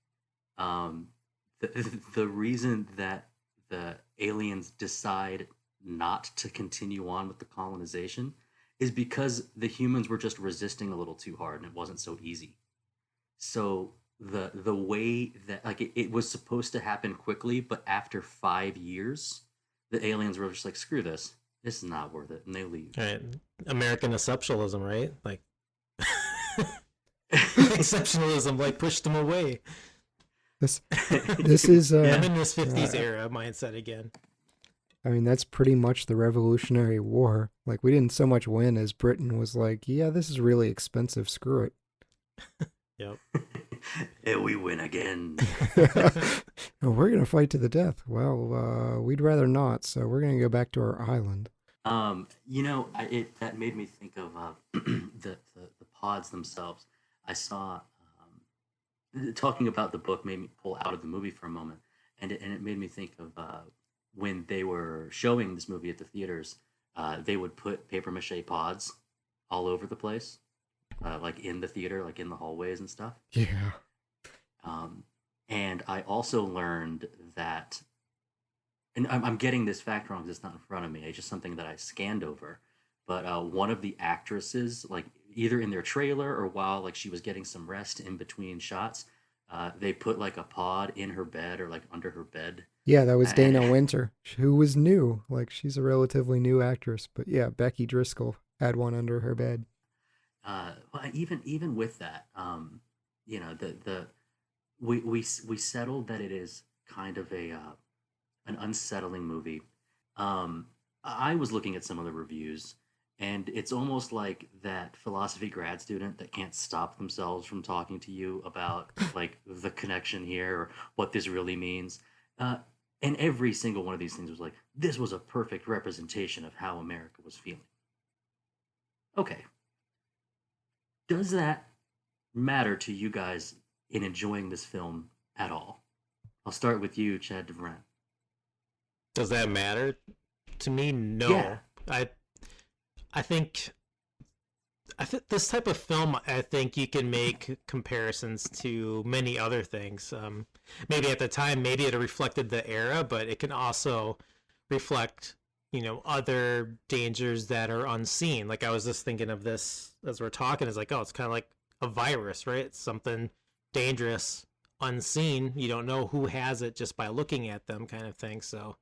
the reason that the aliens decide not to continue on with the colonization is because the humans were just resisting a little too hard and it wasn't so easy. So the way that it was supposed to happen quickly, but after 5 years, the aliens were just like, screw this. This is not worth it, and they leave. Right. American exceptionalism, right? Like exceptionalism, like pushed them away. This is I'm in this 50s era mindset again. I mean, that's pretty much the Revolutionary War. Like, we didn't so much win as Britain was like, yeah, this is really expensive. Screw it. Yep. And we win again. Oh, we're going to fight to the death. Well, we'd rather not, so we're going to go back to our island. That made me think of the pods themselves. I saw, talking about the book made me pull out of the movie for a moment, and it made me think of when they were showing this movie at the theaters, they would put paper mache pods all over the place. Like in the theater, like in the hallways and stuff. Yeah. And I also learned that, and I'm getting this fact wrong because it's not in front of me. It's just something that I scanned over. But one of the actresses, like either in their trailer or while like she was getting some rest in between shots, they put like a pod in her bed or like under her bed. Yeah, that was Dana And- Wynter, who was new. Like, she's a relatively new actress. But yeah, Becky Driscoll had one under her bed. Well, even with that, you know, we settled that it is kind of an unsettling movie. I was looking at some of the reviews, and it's almost like that philosophy grad student that can't stop themselves from talking to you about like the connection here or what this really means. And every single one of these things was like, this was a perfect representation of how America was feeling. Okay. Does that matter to you guys in enjoying this film at all? I'll start with you, Chad DeVriendt. Does that matter? To me, no. Yeah. I think this type of film, I think you can make comparisons to many other things. Maybe at the time, maybe it reflected the era, but it can also reflect, you know, other dangers that are unseen. Like, I was just thinking of this as we're talking. It's like, oh, it's kind of like a virus, right? It's something dangerous, unseen. You don't know who has it just by looking at them, kind of thing. So,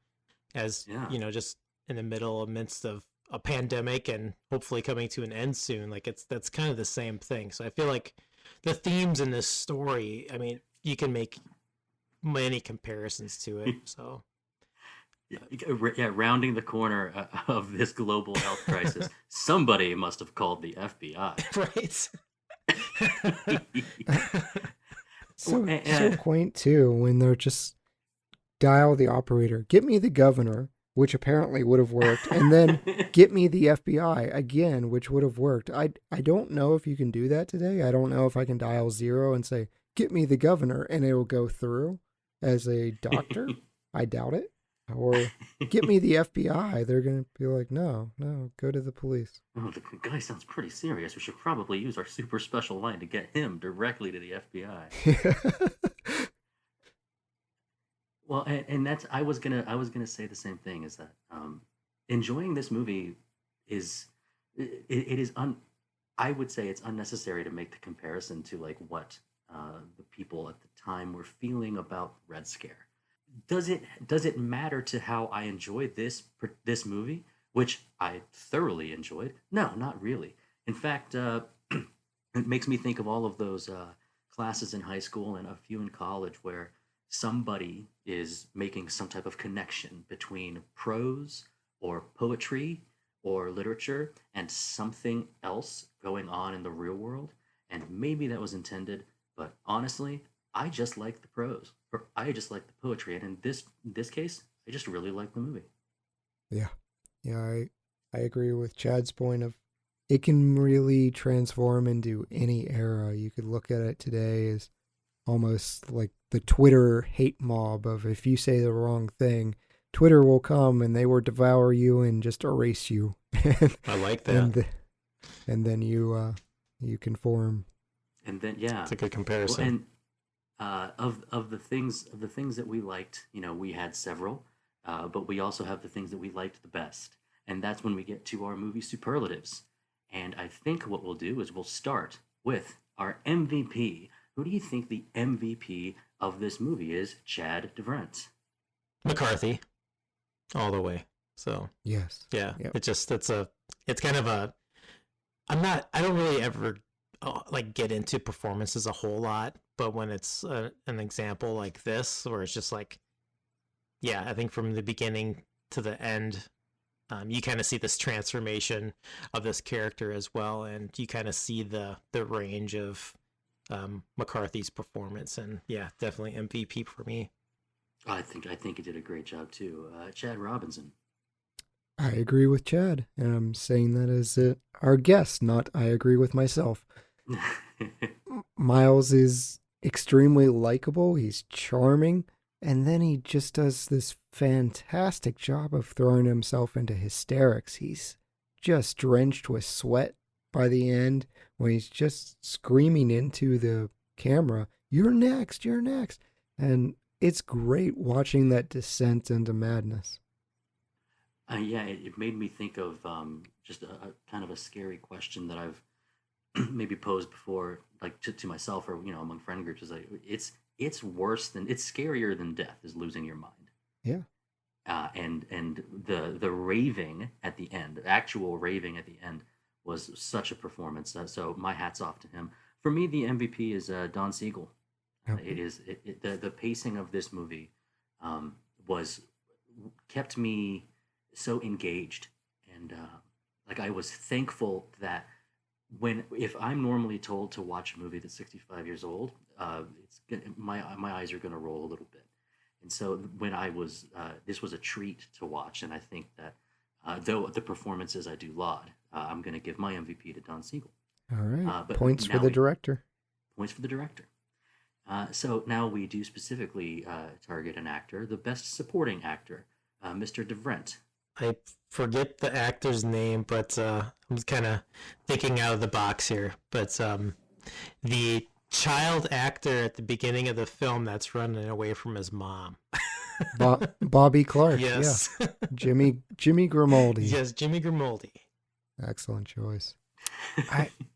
as you know, just in the midst of a pandemic and hopefully coming to an end soon, like that's kind of the same thing. So I feel like the themes in this story, I mean, you can make many comparisons to it. So Yeah, rounding the corner of this global health crisis, somebody must have called the FBI. right. So quaint too, when they're just dial the operator, get me the governor, which apparently would have worked, and then get me the FBI again, which would have worked. I don't know if you can do that today. I don't know if I can dial 0 and say, get me the governor, and it'll go through as a doctor. I doubt it. Or get me the FBI. They're going to be like, no, go to the police. Oh, the guy sounds pretty serious. We should probably use our super special line to get him directly to the FBI. Well, and that's I was gonna say the same thing, is that enjoying this movie is I would say it's unnecessary to make the comparison to like what the people at the time were feeling about Red Scare. Does it matter to how I enjoyed this movie, which I thoroughly enjoyed? No, not really. In fact, it makes me think of all of those classes in high school and a few in college where somebody is making some type of connection between prose or poetry or literature and something else going on in the real world. And maybe that was intended, but honestly, I just like the prose, or I just like the poetry. And in this case, I just really like the movie. Yeah, I agree with Chad's point of it can really transform into any era. You could look at it today as almost like the Twitter hate mob of if you say the wrong thing, Twitter will come and they will devour you and just erase you. I like that. And then you conform. And then it's a good comparison. And of the things that we liked, you know, we had several, but we also have the things that we liked the best, and that's when we get to our movie superlatives. And I think what we'll do is we'll start with our MVP. Who do you think the MVP of this movie is, Chad DeVriendt? McCarthy, all the way. So yes, yeah, yep. It's kind of a. I don't really ever like get into performances a whole lot, but when it's an example like this, where it's just like, yeah, I think from the beginning to the end, you kind of see this transformation of this character as well, and you kind of see the range of McCarthy's performance, and yeah, definitely MVP for me. I think he did a great job too. Chad Robinson. I agree with Chad, and I'm saying that as our guest, not I agree with myself. Miles is extremely likable. He's charming, and then he just does this fantastic job of throwing himself into hysterics. He's just drenched with sweat by the end when he's just screaming into the camera, "You're next, you're next." And it's great watching that descent into madness. Yeah, it made me think of just a kind of a scary question that I've maybe posed before, like to myself or among friend groups. Is like it's worse than it's scarier than death is losing your mind. Yeah. And the raving at the end, actual raving at the end, was such a performance. So my hat's off to him. For me, the MVP is Don Siegel. The pacing of this movie was kept me so engaged, and like I was thankful that if I'm normally told to watch a movie that's 65 years old, my eyes are going to roll a little bit. And so when I was, this was a treat to watch, and I think that though the performances I do laud, I'm going to give my MVP to Don Siegel. All right. But Points for the director. Points for the director. So now we do specifically target an actor, the best supporting actor, Mr. DeVriendt. I forget the actor's name, but I'm kind of thinking out of the box here. But the child actor at the beginning of the film that's running away from his mom. Bobby Clark. Yes. Yeah. Jimmy Grimaldi. Yes, Jimmy Grimaldi. Excellent choice.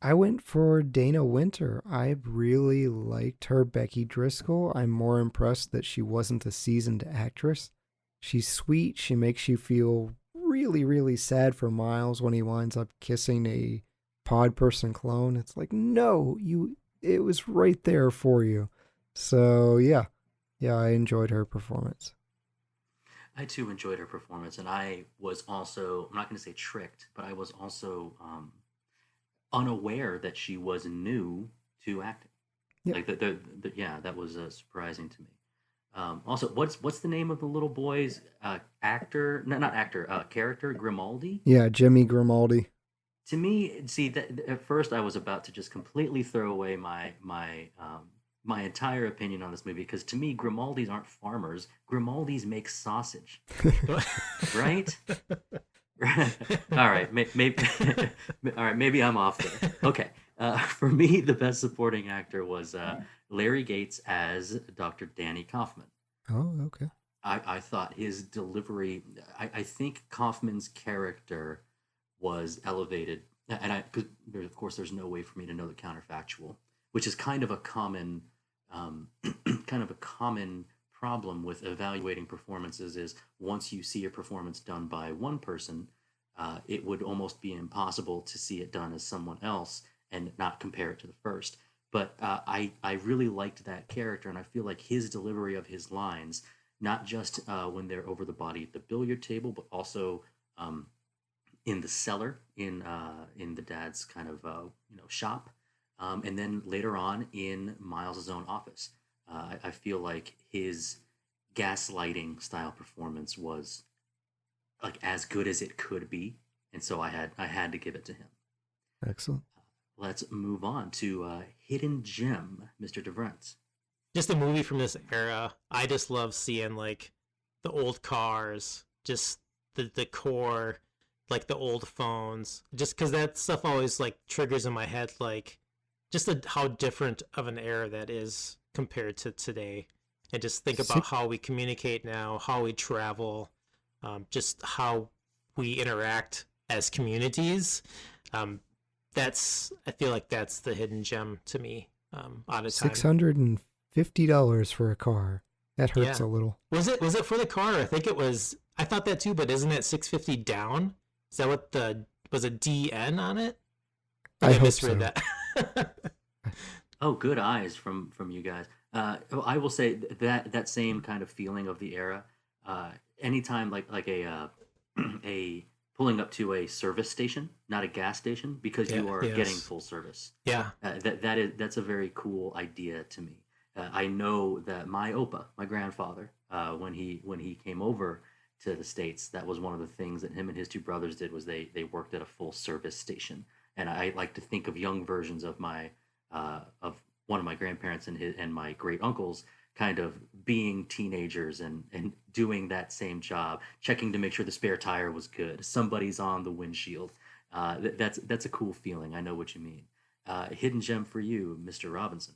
I went for Dana Wynter. I really liked her Becky Driscoll. I'm more impressed that she wasn't a seasoned actress. She's sweet. She makes you feel really, really sad for Miles when he winds up kissing a pod person clone. It's like, no, it was right there for you. So yeah, I enjoyed her performance. I too enjoyed her performance, and I was also, I'm not going to say tricked, but I was also unaware that she was new to acting. Yeah. Like that was surprising to me. Also, what's the name of the little boy's actor? No, not actor. Character Grimaldi. Yeah, Jimmy Grimaldi. To me, see that at first I was about to just completely throw away my entire opinion on this movie, because to me Grimaldis aren't farmers. Grimaldis make sausage, right? All right, maybe all right, maybe I'm off there. Okay, for me, the best supporting actor was Larry Gates as Dr. Danny Kaufman. Oh, okay. I thought his delivery. I think Kaufman's character was elevated, and because of course there's no way for me to know the counterfactual, which is kind of a common problem with evaluating performances. Is once you see a performance done by one person, it would almost be impossible to see it done as someone else and not compare it to the first. But I really liked that character, and I feel like his delivery of his lines, not just when they're over the body at the billiard table, but also in the cellar in the dad's kind of shop, and then later on in Miles's own office. I feel like his gaslighting style performance was like as good as it could be, and so I had to give it to him. Excellent. Let's move on to Hidden Gem, Mr. DeVriendt. Just a movie from this era. I just love seeing like the old cars, just the decor, like the old phones, just because that stuff always like triggers in my head, like just how different of an era that is compared to today. And just think about how we communicate now, how we travel, just how we interact as communities. I feel like that's the hidden gem to me. Out of time. $650 for a car. That hurts a little. Was it for the car? I think it was. I thought that too, but isn't it $650 down? Is that what was a DN on it? I hope misread that. Oh, good eyes from you guys. I will say that same kind of feeling of the era. Anytime like a pulling up to a service station, not a gas station, because you are getting full service. Yeah, that's a very cool idea to me. I know that my Opa, my grandfather, when he came over to the States, that was one of the things that him and his two brothers did, was they worked at a full service station. And I like to think of young versions of my of one of my grandparents and my great uncles kind of being teenagers and doing that same job, checking to make sure the spare tire was good, somebody's on the windshield. That's a cool feeling. I know what you mean. Hidden gem for you, Mr. Robinson.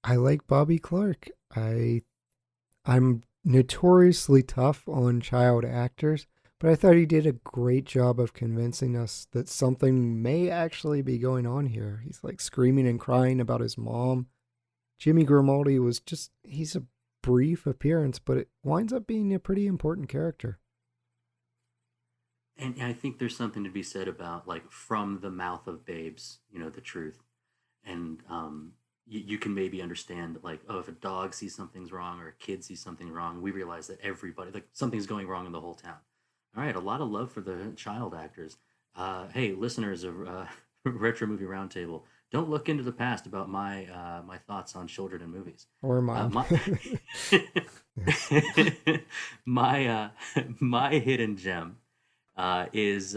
I like Bobby Clark. I'm notoriously tough on child actors, but I thought he did a great job of convincing us that something may actually be going on here. He's like screaming and crying about his mom. Jimmy Grimaldi he's a brief appearance, but it winds up being a pretty important character. And I think there's something to be said about, like, from the mouth of babes, the truth. And you can maybe understand, like, oh, if a dog sees something's wrong or a kid sees something wrong, we realize that everybody, like, something's going wrong in the whole town. All right, a lot of love for the child actors. Hey, listeners of Retro Movie Roundtable, don't look into the past about my my thoughts on children in movies. Or mine. My hidden gem is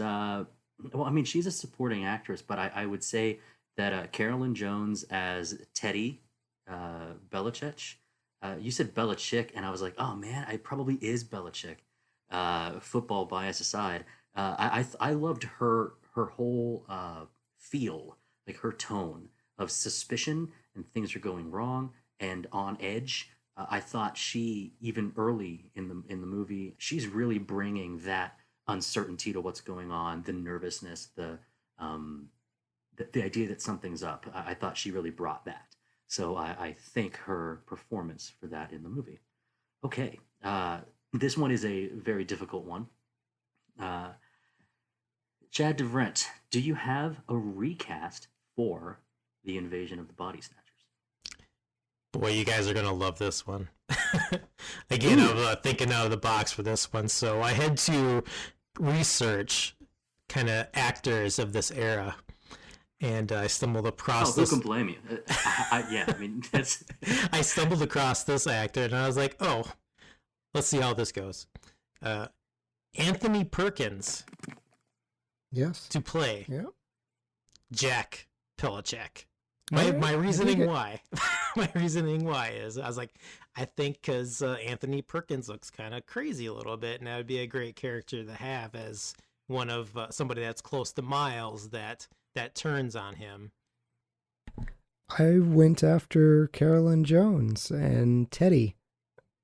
she's a supporting actress, but I would say that Carolyn Jones as Teddy Belichick. You said Belichick, and I was like, oh man, it probably is Belichick. Football bias aside, I loved her whole feel, like her tone of suspicion and things are going wrong and on edge. I thought she, even early in the movie, she's really bringing that uncertainty to what's going on, the nervousness, the idea that something's up. I thought she really brought that. So I thank her performance for that in the movie. Okay, this one is a very difficult one. Chad DeVriendt, do you have a recast for the Invasion of the Body Snatchers? Boy, you guys are going to love this one. Again, I'm thinking out of the box for this one. So I had to research kind of actors of this era. And I stumbled across this. Who can blame you? That's... I stumbled across this actor, and I was like, oh, let's see how this goes. Anthony Perkins. Yes. To play. Yeah. Jack Pellicek. My reasoning why. My reasoning why is I was like, I think because Anthony Perkins looks kind of crazy a little bit, and that would be a great character to have as one of somebody that's close to Miles that turns on him. I went after Carolyn Jones and Teddy.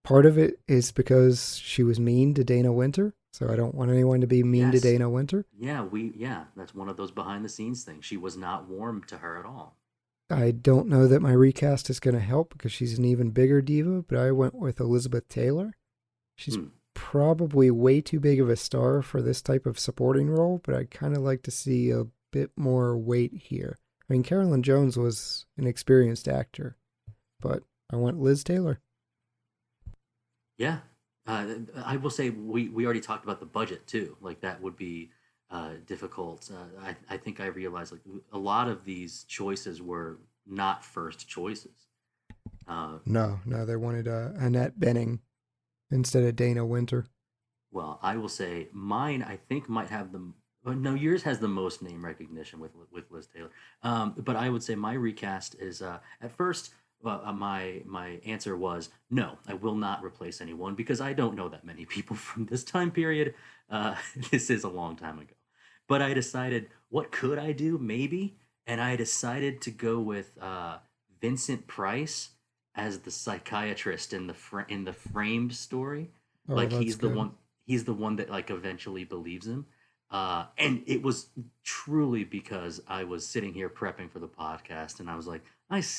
Part of it is because she was mean to Dana Wynter, so I don't want anyone to be mean to Dana Wynter. Yeah, that's one of those behind the scenes things. She was not warm to her at all. I don't know that my recast is going to help because she's an even bigger diva, but I went with Elizabeth Taylor. She's probably way too big of a star for this type of supporting role, but I'd kind of like to see a bit more weight here. I mean, Carolyn Jones was an experienced actor, but I went Liz Taylor. Yeah. I will say we already talked about the budget too. Like that would be difficult. I think I realized like a lot of these choices were not first choices. No, they wanted Annette Bening instead of Dana Wynter. Well, I will say mine, I think might have yours has the most name recognition with Liz Taylor. But I would say my recast is at first. My answer was no. I will not replace anyone because I don't know that many people from this time period. This is a long time ago, but I decided what could I do maybe, and I decided to go with Vincent Price as the psychiatrist in the Framed story. Oh, like he's good. the one. He's the one that like eventually believes him. And it was truly because I was sitting here prepping for the podcast and I was like,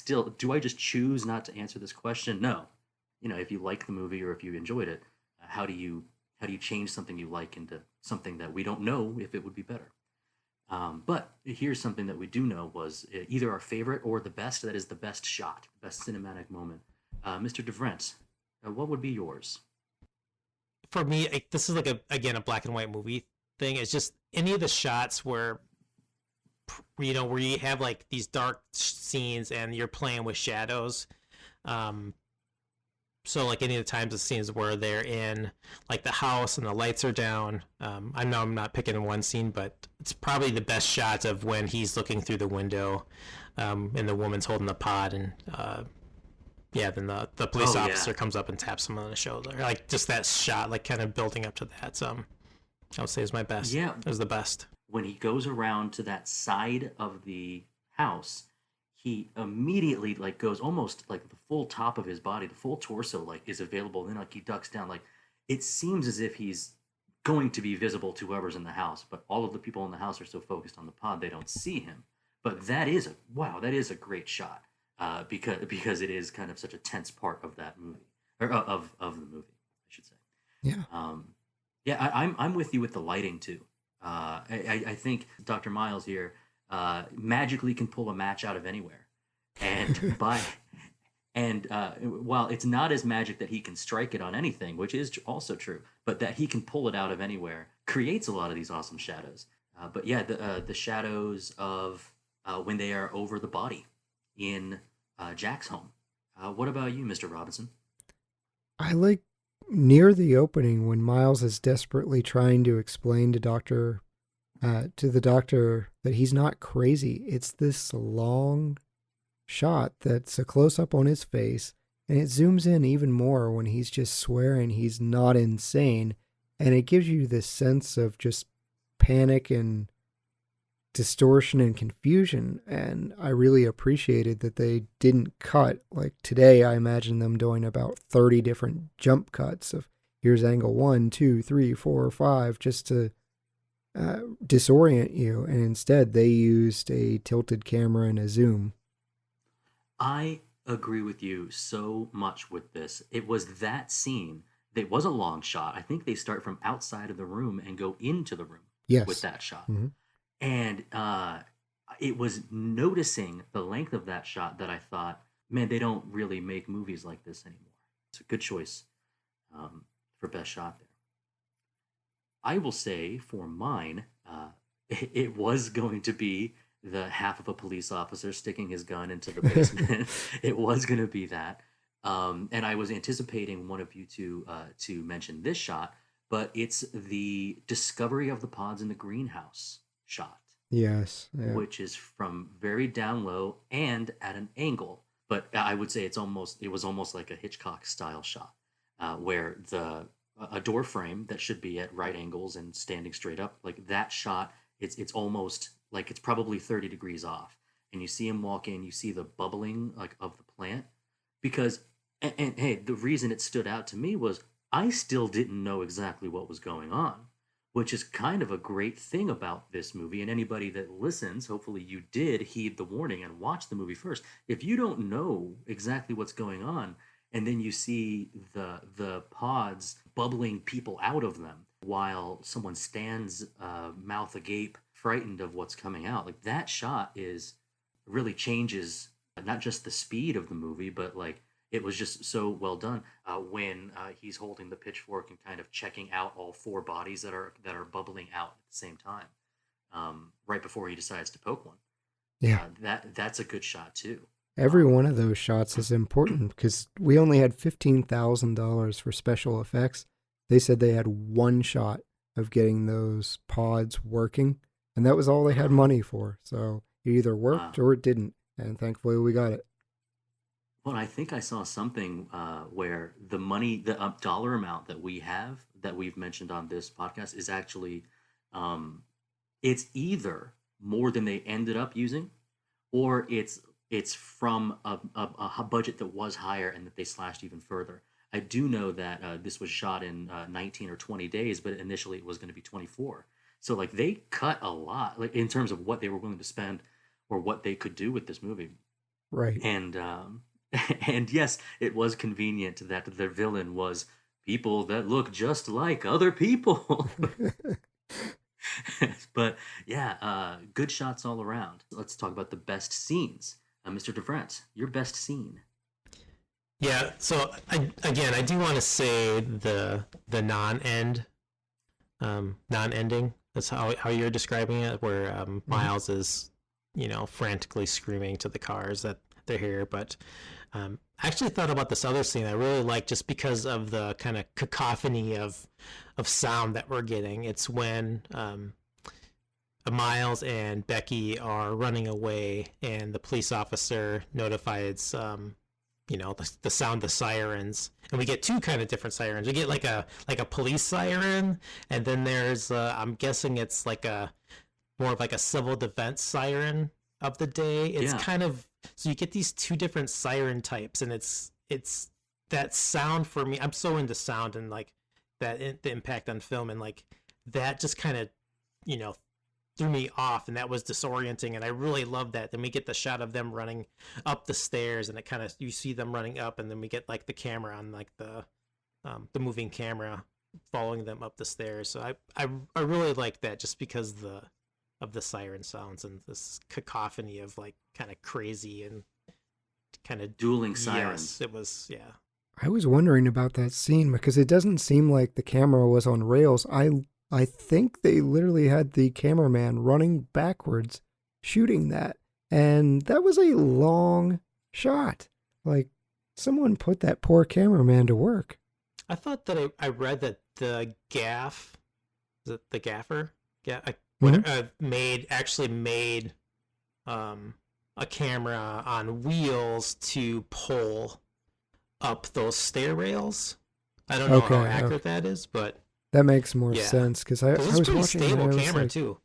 do I just choose not to answer this question? No. If you like the movie or if you enjoyed it, how do you change something you like into something that we don't know if it would be better? But here's something that we do know was either our favorite or the best, that is the best shot, best cinematic moment. Mr. DeVriendt, what would be yours? For me, this is like a black and white movie thing. It's just any of the shots where you have like these dark scenes and you're playing with shadows. So like any of the times the scenes where they're in like the house and the lights are down. I know I'm not picking one scene, but it's probably the best shots of when he's looking through the window, and the woman's holding the pod, and then the police officer comes up and taps him on the shoulder. Like just that shot, like kind of building up to that. I would say is my best. Yeah. It was the best. When he goes around to that side of the house, he immediately like goes almost like the full top of his body, the full torso like is available. Then like he ducks down. Like it seems as if he's going to be visible to whoever's in the house, but all of the people in the house are so focused on the pod they don't see him. But that is a great shot because it is kind of such a tense part of that movie or of the movie, I should say. Yeah. I'm with you with the lighting too. I think Dr. Miles here magically can pull a match out of anywhere, and while it's not as magic that he can strike it on anything, which is also true, but that he can pull it out of anywhere creates a lot of these awesome shadows. But yeah, the shadows of when they are over the body in Jack's home. What about you, Mr. Robinson? I like near the opening when Miles is desperately trying to explain to the doctor that he's not crazy. It's this long shot that's a close-up on his face, and it zooms in even more when he's just swearing he's not insane, and it gives you this sense of just panic and distortion and confusion. And I really appreciated that they didn't cut like today. I imagine them doing about 30 different jump cuts of here's angle 1, 2, 3, 4, 5 just to disorient you, and instead they used a tilted camera and a zoom. I agree with you so much with this. It was that scene. It was a long shot. I think they start from outside of the room and go into the room with that shot. Mm-hmm. And it was noticing the length of that shot that I thought, man, they don't really make movies like this anymore. It's a good choice for best shot there. I will say for mine, it was going to be the half of a police officer sticking his gun into the basement. It was going to be that. And I was anticipating one of you to mention this shot, but it's the discovery of the pods in the greenhouse shot. Yes. Yeah. Which is from very down low and at an angle. But I would say it was almost like a Hitchcock style shot, where a door frame that should be at right angles and standing straight up, like that shot, it's almost like it's probably 30 degrees off. And you see him walk in, you see the bubbling like of the plant. Because and hey, the reason it stood out to me was I still didn't know exactly what was going on, which is kind of a great thing about this movie. And anybody that listens, hopefully you did heed the warning and watch the movie first. If you don't know exactly what's going on, and then you see the pods bubbling people out of them while someone stands mouth agape, frightened of what's coming out, like that shot really changes not just the speed of the movie, but like it was just so well done when he's holding the pitchfork and kind of checking out all four bodies that are bubbling out at the same time, right before he decides to poke one. Yeah, that's a good shot too. Every one of those shots is important because we only had $15,000 for special effects. They said they had one shot of getting those pods working, and that was all they had money for. So it either worked or it didn't, and thankfully we got it. Well, I think I saw something where the money, the dollar amount that we've mentioned on this podcast is actually, it's either more than they ended up using, or it's from a budget that was higher and that they slashed even further. I do know that this was shot in 19 or 20 days, but initially it was going to be 24. So like they cut a lot, like in terms of what they were willing to spend or what they could do with this movie. Right. And yes, it was convenient that their villain was people that look just like other people. But yeah, good shots all around. Let's talk about the best scenes. Mr. DeVriendt, your best scene. Yeah, so I do want to say the non-ending. That's how you're describing it, where Miles is, frantically screaming to the cars that they're here. But I actually thought about this other scene I really like just because of the kind of cacophony of sound that we're getting. It's when Miles and Becky are running away, and the police officer notifies, the sound of sirens, and we get two kind of different sirens. We get like a police siren, and then there's I'm guessing it's like more of like a civil defense siren of the day. It's Yeah. kind of, so you get these two different siren types, and it's that sound for me. I'm so into sound and like the impact on film, and like that just kind of, you know, threw me off, and that was disorienting, and I really love that. Then we get the shot of them running up the stairs, and it kind of, you see them running up, and then we get like the camera on like the moving camera following them up the stairs. So I really like that, just because of the siren sounds and this cacophony of like kind of crazy and kind of Dueling sirens. Yes, it was, yeah. I was wondering about that scene because it doesn't seem like the camera was on rails. I think they literally had the cameraman running backwards shooting that. And that was a long shot. Like, someone put that poor cameraman to work. I thought that I read that the gaff, is it the gaffer? Yeah, actually made a camera on wheels to pull up those stair rails. I don't know how accurate that is, but that makes more sense because I was pretty watching stable it, camera like, too.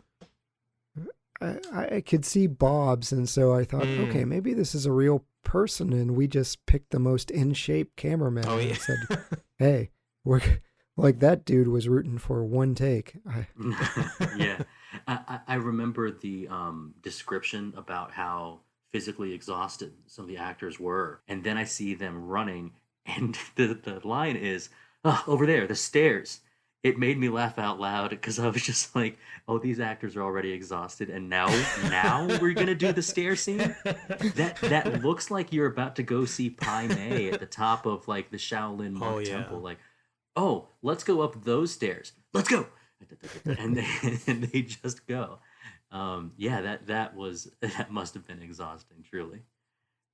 I could see Bob's, and so I thought, okay, maybe this is a real person, and we just picked the most in shape cameraman and said, "Hey, we're like that dude was rooting for one take." Yeah, I remember the description about how physically exhausted some of the actors were, and then I see them running, and the line is, "Oh, over there, the stairs." It made me laugh out loud because I was just like, "Oh, these actors are already exhausted, and now we're gonna do the stair scene." That looks like you're about to go see Pai Mei at the top of like the Shaolin monk temple. Like, oh, let's go up those stairs. Let's go, and they just go. That must have been exhausting, truly.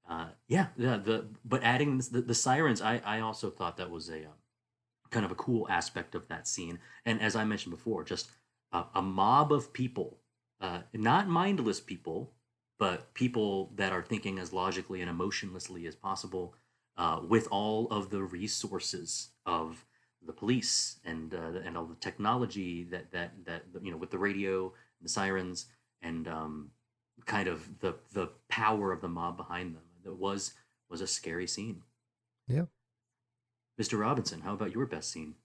But adding the sirens, I also thought that was a kind of a cool aspect of that scene. And as I mentioned before, just a mob of people, not mindless people, but people that are thinking as logically and emotionlessly as possible, with all of the resources of the police and all the technology that with the radio, the sirens, and kind of the power of the mob behind them. That was a scary scene. Yeah. Mr. Robinson, how about your best scene?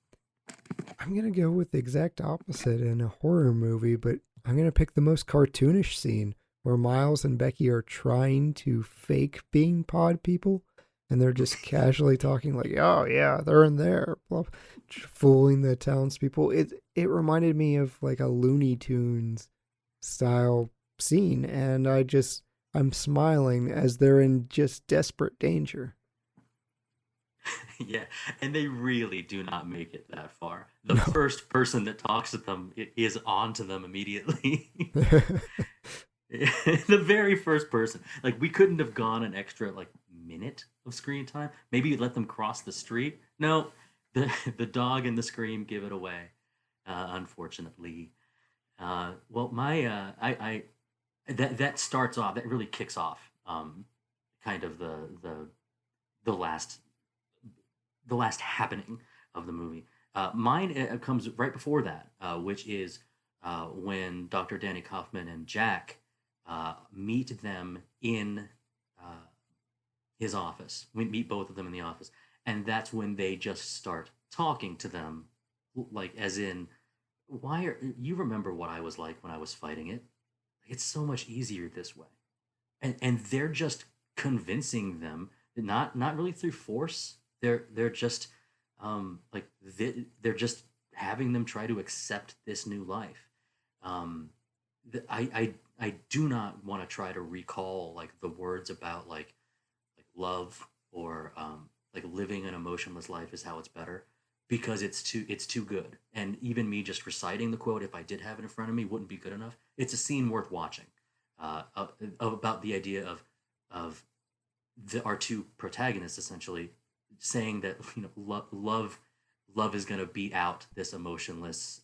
I'm going to go with the exact opposite in a horror movie, but I'm going to pick the most cartoonish scene where Miles and Becky are trying to fake being pod people, and they're just casually talking like, "Oh, yeah, they're in there," blah, fooling the townspeople. It reminded me of like a Looney Tunes style scene, and I'm smiling as they're in just desperate danger. Yeah, and they really do not make it that far. The first person that talks to them is on to them immediately. The very first person. Like, we couldn't have gone an extra like minute of screen time. Maybe let them cross the street. No, the dog and the scream give it away. Unfortunately, well, my that starts off. That really kicks off kind of the last happening of the movie. Mine comes right before that, which is when Dr. Danny Kaufman and Jack meet them in his office. We meet both of them in the office, and that's when they just start talking to them, like as in, "Why are you remember what I was like when I was fighting it? It's so much easier this way," and they're just convincing them, not really through force. They're just they're just having them try to accept this new life. I do not want to try to recall like the words about like love or like living an emotionless life is how it's better, because it's too good. And even me just reciting the quote, if I did have it in front of me, wouldn't be good enough. It's a scene worth watching, about the idea of our two protagonists essentially saying that love is going to beat out this emotionless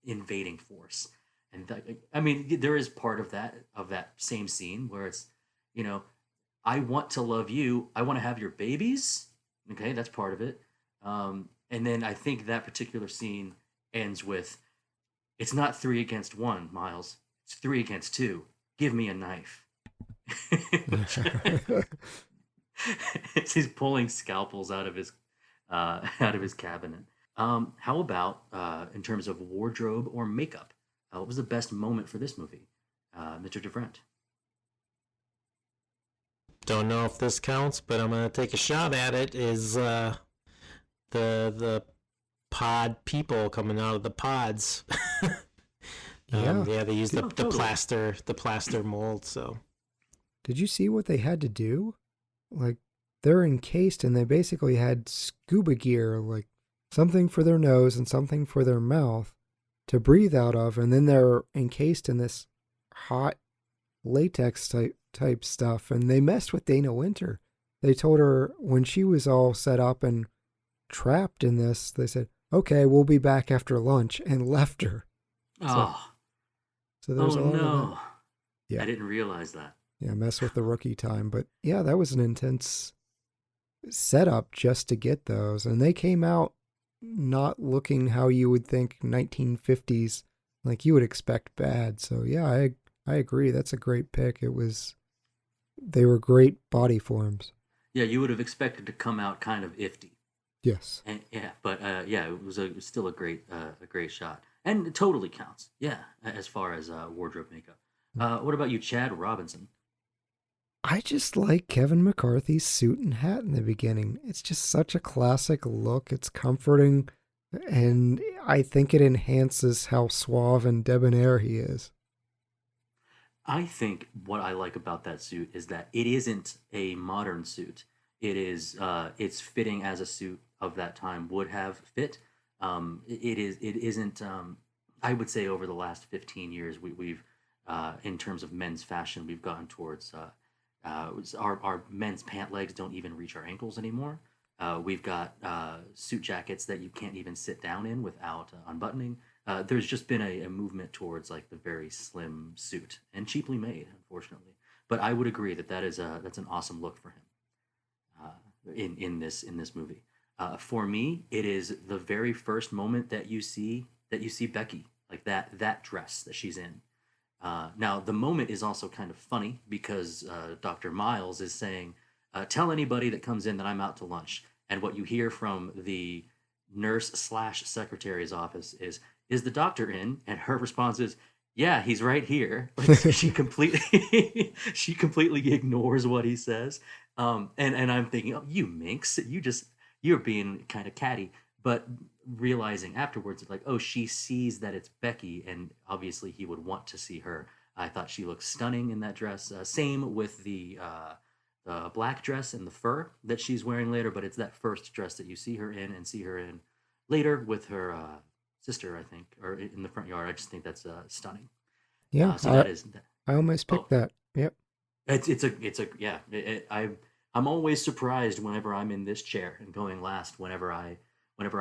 invading force. And I mean, there is part of that same scene where it's, I want to love you, I want to have your babies. Okay, that's part of it. And then I think that particular scene ends with, "It's not 3 against 1, Miles. It's 3 against 2. give me a knife. He's pulling scalpels out of his cabinet. How about in terms of wardrobe or makeup? What was the best moment for this movie, Mr. DeVriendt? Don't know if this counts, but I'm gonna take a shot at it. Is the pod people coming out of the pods? Yeah. They used the Totally. plaster mold. So Did you see what they had to do? Like, they're encased and they basically had scuba gear, like something for their nose and something for their mouth to breathe out of, and then they're encased in this hot latex type stuff. And they messed with Dana Wynter. They told her when she was all set up and trapped in this, they said, "Okay, we'll be back after lunch," and left her. Oh, So there's a lot of no! that. Yeah. I didn't realize that. Yeah, mess with the rookie time. But yeah, that was an intense setup just to get those. And they came out not looking how you would think 1950s, like you would expect bad. So yeah, I agree. That's a great pick. They were great body forms. Yeah, you would have expected to come out kind of ifty. Yes. And but it was still a great shot, and it totally counts. Yeah, as far as wardrobe makeup. What about you, Chad Robinson? I just like Kevin McCarthy's suit and hat in the beginning. It's just such a classic look. It's comforting, and I think it enhances how suave and debonair he is. I think what I like about that suit is that it isn't a modern suit. It's fitting as a suit of that time would have fit. It isn't. I would say over the last 15 years, we've in terms of men's fashion, we've gotten towards our men's pant legs don't even reach our ankles anymore. We've got suit jackets that you can't even sit down in without unbuttoning. There's just been a movement towards like the very slim suit and cheaply made, unfortunately. But I would agree that that's an awesome look for him in this movie. For me, it is the very first moment that you see Becky, like that dress that she's in. Now the moment is also kind of funny because Dr. Miles is saying, "Tell anybody that comes in that I'm out to lunch." And what you hear from the nurse/secretary's office is the doctor in? And her response is, "Yeah, he's right here." Like she completely ignores what he says. And I'm thinking, "Oh, you minx, you're being kind of catty." But realizing afterwards, like, oh, she sees that it's Becky, and obviously he would want to see her. I thought she looked stunning in that dress. Same with the black dress and the fur that she's wearing later, but it's that first dress that you see her in and see her in later with her sister, I think, or in the front yard. I just think that's stunning. Yeah, So that is. I almost picked that. Yep. I'm always surprised whenever I'm in this chair and going last whenever I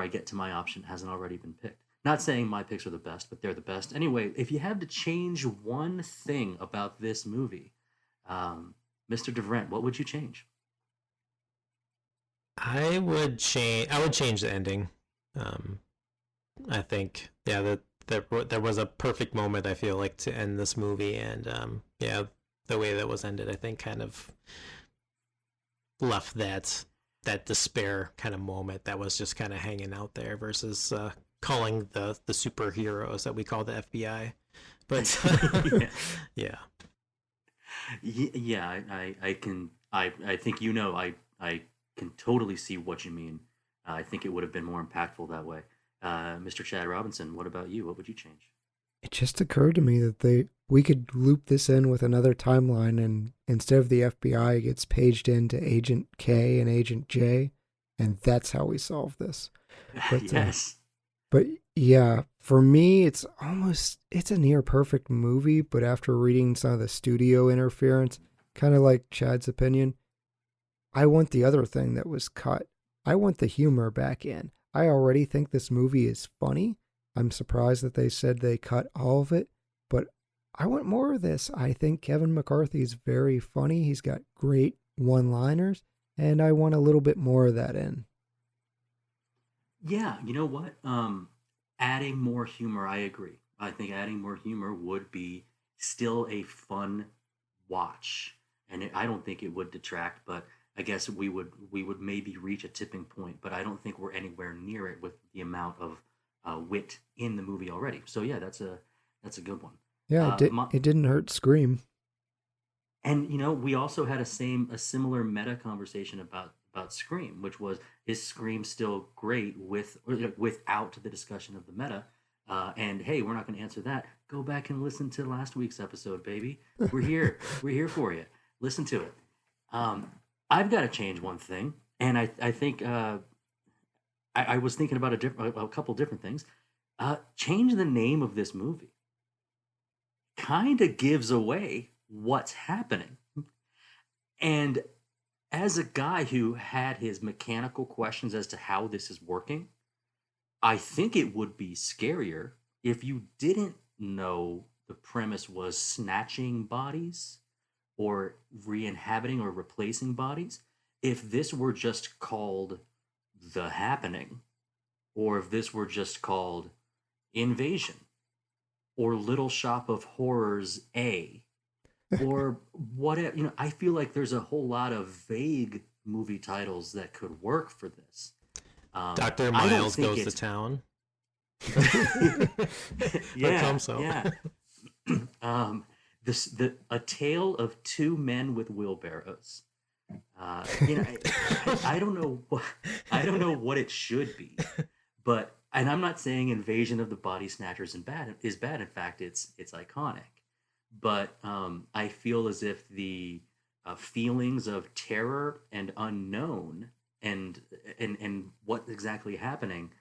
get to my option hasn't already been picked. Not saying my picks are the best, but they're the best. Anyway, if you had to change one thing about this movie, Mr. DeVriendt, what would you change? I would change the ending. I think that there was a perfect moment, I feel like, to end this movie, and the way that was ended, I think, kind of left that despair kind of moment that was just kind of hanging out there versus calling the superheroes that we call the FBI. But I think I can totally see what you mean. I think it would have been more impactful that way. Mr. Chad Robinson, what about you? What would you change? It just occurred to me that we could loop this in with another timeline, and instead of the FBI, it gets paged into Agent K and Agent J, and that's how we solve this. But, yes. But yeah, for me, it's a near perfect movie, but after reading some of the studio interference, kind of like Chad's opinion, I want the other thing that was cut. I want the humor back in. I already think this movie is funny. I'm surprised that they said they cut all of it, but I want more of this. I think Kevin McCarthy is very funny. He's got great one-liners, and I want a little bit more of that in. Yeah, you know what? Adding more humor, I agree. I think adding more humor would be still a fun watch, and I don't think it would detract, but I guess we would maybe reach a tipping point, but I don't think we're anywhere near it with the amount of wit in the movie already. So yeah, that's a good one. Yeah, it didn't hurt Scream. And we also had a similar meta conversation about Scream, which was, is Scream still great without the discussion of the meta? And hey, we're not going to answer that. Go back and listen to last week's episode, baby. We're here. We're here for you. Listen to it. I've got to change one thing, and I think I was thinking about a couple different things. Change the name of this movie. Kind of gives away what's happening. And as a guy who had his mechanical questions as to how this is working, I think it would be scarier if you didn't know the premise was snatching bodies or re-inhabiting or replacing bodies. If this were just called The Happening, or if this were just called Invasion, or Little Shop of Horrors A, or whatever, I feel like there's a whole lot of vague movie titles that could work for this. Dr. Miles Goes to Town. Yeah, so. Yeah. A Tale of Two Men with Wheelbarrows. I don't know what it should be, but, and I'm not saying Invasion of the Body Snatchers is bad. In fact, it's iconic. But I feel as if the feelings of terror and unknown and what's exactly happening,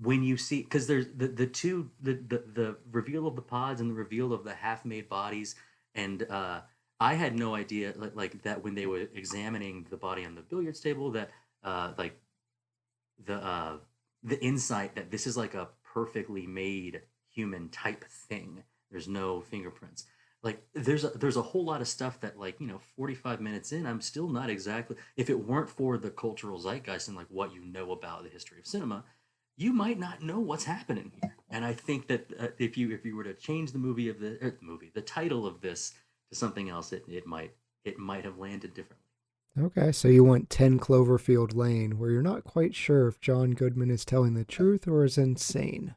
when you see, because there's the reveal of the pods and the reveal of the half-made bodies, and I had no idea like that when they were examining the body on the billiards table, that like the insight that this is like a perfectly made human type thing. There's no fingerprints. Like there's a whole lot of stuff that 45 minutes in, I'm still not exactly, if it weren't for the cultural zeitgeist and like what you know about the history of cinema, you might not know what's happening here. And I think that if you were to change the title of this to something else, it might have landed differently. Okay, so you want 10 Cloverfield Lane, where you're not quite sure if John Goodman is telling the truth or is insane.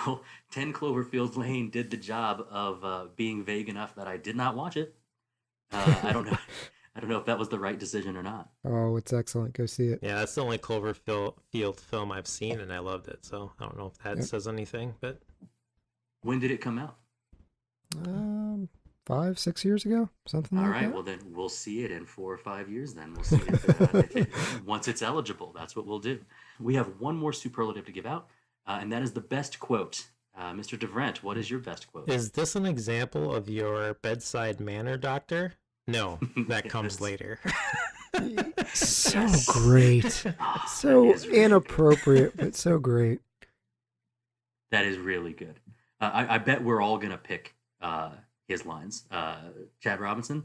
Oh, 10 Cloverfield Lane did the job of being vague enough that I did not watch it. I don't know. I don't know if that was the right decision or not. Oh, it's excellent. Go see it. Yeah, that's the only Cloverfield film I've seen, and I loved it. So I don't know if that says anything, but when did it come out? 5-6 years ago, something All like right, that. well then we'll see it in 4 or 5 years. Then we'll see it once it's eligible. That's what we'll do. We have one more superlative to give out, and that is the best quote. Mr. DeVriendt, what is your best quote? Is this an example of your bedside manner, doctor? No, that comes later. So great. So really inappropriate, but so great. That is really good. I bet we're all going to pick his lines. Chad Robinson?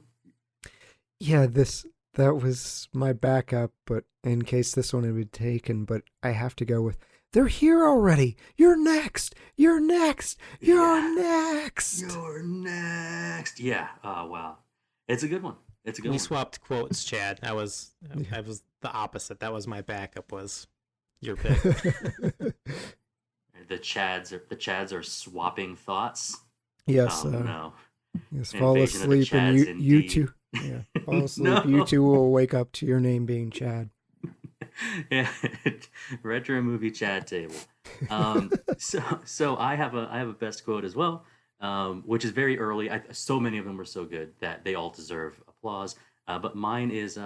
Yeah, that was my backup, but in case this one had been taken, but I have to go with, they're here already. You're next. You're next. You're next. You're next. Yeah. Oh, wow. It's a good one. It's a good one. We swapped quotes, Chad. I was the opposite. That was my backup, was your pick. The Chads are swapping thoughts. Yes. Oh, no. Yes, fall asleep and you two. Yeah, fall asleep. No. You two will wake up to your name being Chad. Yeah, Retro Movie Chad table. So I have a best quote as well, which is very early. So many of them were so good that they all deserve applause. But mine is,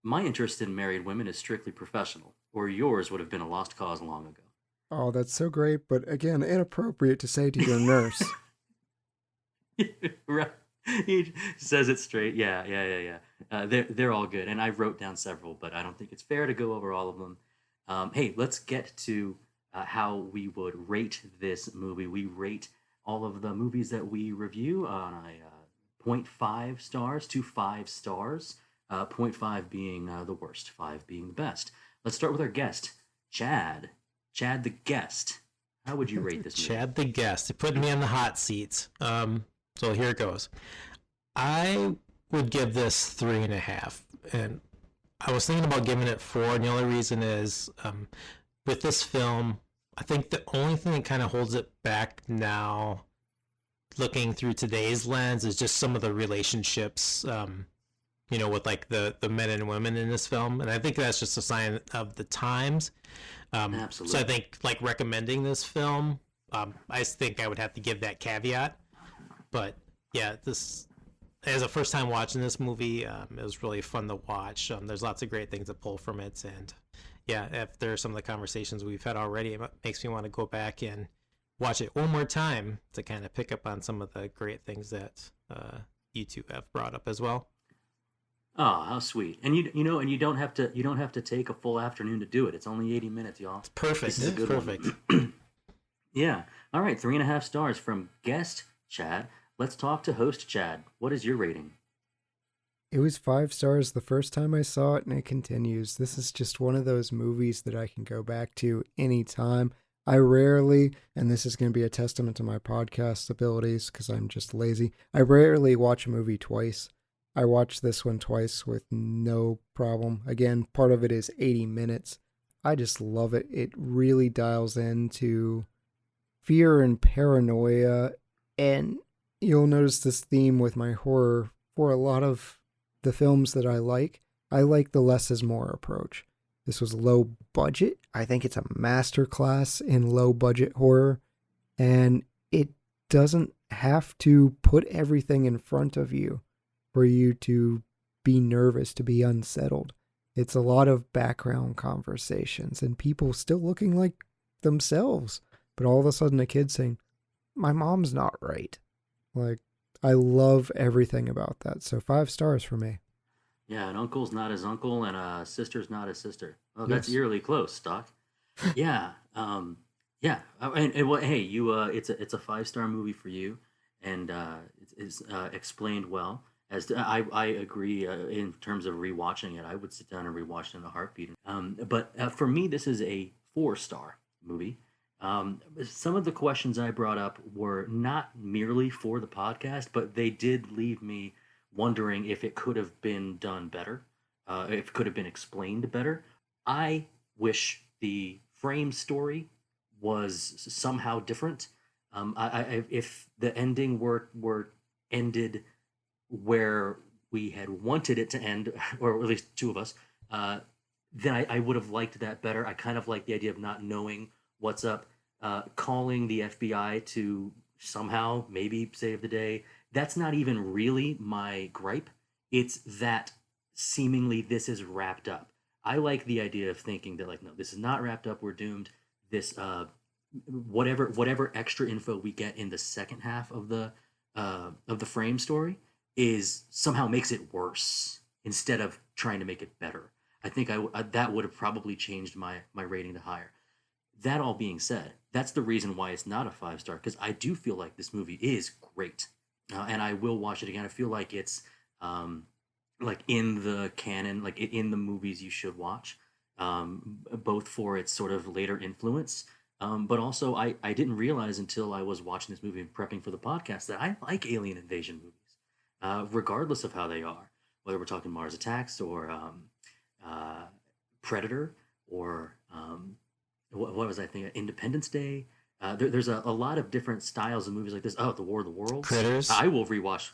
my interest in married women is strictly professional, or yours would have been a lost cause long ago. Oh, that's so great, but again, inappropriate to say to your nurse. Right. He says it straight. Yeah. They're all good, and I wrote down several, but I don't think it's fair to go over all of them. Hey, let's get to how we would rate this movie. We rate all of the movies that we review on a 0.5 stars to 5 stars. 0.5 being the worst, 5 being the best. Let's start with our guest, Chad. Chad the guest. How would you rate this movie? Chad the guest. You're putting me in the hot seat. So here it goes. I would give this 3.5, and I was thinking about giving it 4, and the only reason is with this film, I think the only thing that kind of holds it back now, looking through today's lens, is just some of the relationships, with like the men and women in this film, and I think that's just a sign of the times. Absolutely. So I think like recommending this film, I think I would have to give that caveat. But yeah, this as a first time watching this movie, it was really fun to watch. There's lots of great things to pull from it, and yeah, after some of the conversations we've had already, it makes me want to go back and watch it one more time to kind of pick up on some of the great things that you two have brought up as well. Oh, how sweet! And you don't have to take a full afternoon to do it. It's only 80 minutes, y'all. It's perfect. This is a good perfect. one. Yeah. All right, 3.5 stars from Guest Chad. Let's talk to host Chad. What is your rating? It was 5 stars the first time I saw it, and it continues. This is just one of those movies that I can go back to anytime. I rarely, and this is going to be a testament to my podcast abilities because I'm just lazy, I rarely watch a movie twice. I watched this one twice with no problem. Again, part of it is 80 minutes. I just love it. It really dials into fear and paranoia, and you'll notice this theme with my horror for a lot of the films that I like. I like the less is more approach. This was low budget. I think it's a masterclass in low budget horror, and it doesn't have to put everything in front of you for you to be nervous, to be unsettled. It's a lot of background conversations and people still looking like themselves, but all of a sudden a kid saying, my mom's not right. Like, I love everything about that. So 5 stars for me. Yeah, an uncle's not his uncle, and a sister's not his sister. Oh, Yes. that's eerily close, Stock. Yeah, yeah. Well, hey, you. It's a 5-star movie for you, and it's explained well. I agree in terms of rewatching it. I would sit down and rewatch it in a heartbeat. But for me, this is a 4-star movie. Some of the questions I brought up were not merely for the podcast, but they did leave me wondering if it could have been done better, if it could have been explained better. I wish the frame story was somehow different. If the ending were ended where we had wanted it to end, or at least two of us, then I would have liked that better. I kind of like the idea of not knowing what's up, calling the FBI to somehow maybe save the day. That's not even really my gripe. It's that seemingly this is wrapped up. I like the idea of thinking that, like, no, this is not wrapped up. We're doomed. This whatever extra info we get in the second half of the frame story is somehow makes it worse instead of trying to make it better. I think that would have probably changed my rating to higher. That all being said, that's the reason why it's not a 5-star, because I do feel like this movie is great, and I will watch it again. I feel like it's like in the canon, like in the movies you should watch, both for its sort of later influence, but also I didn't realize until I was watching this movie and prepping for the podcast that I like alien invasion movies, regardless of how they are, whether we're talking Mars Attacks or Predator or what was I thinking? Independence Day. There's a lot of different styles of movies like this. Oh, The War of the Worlds. Critters. I will rewatch.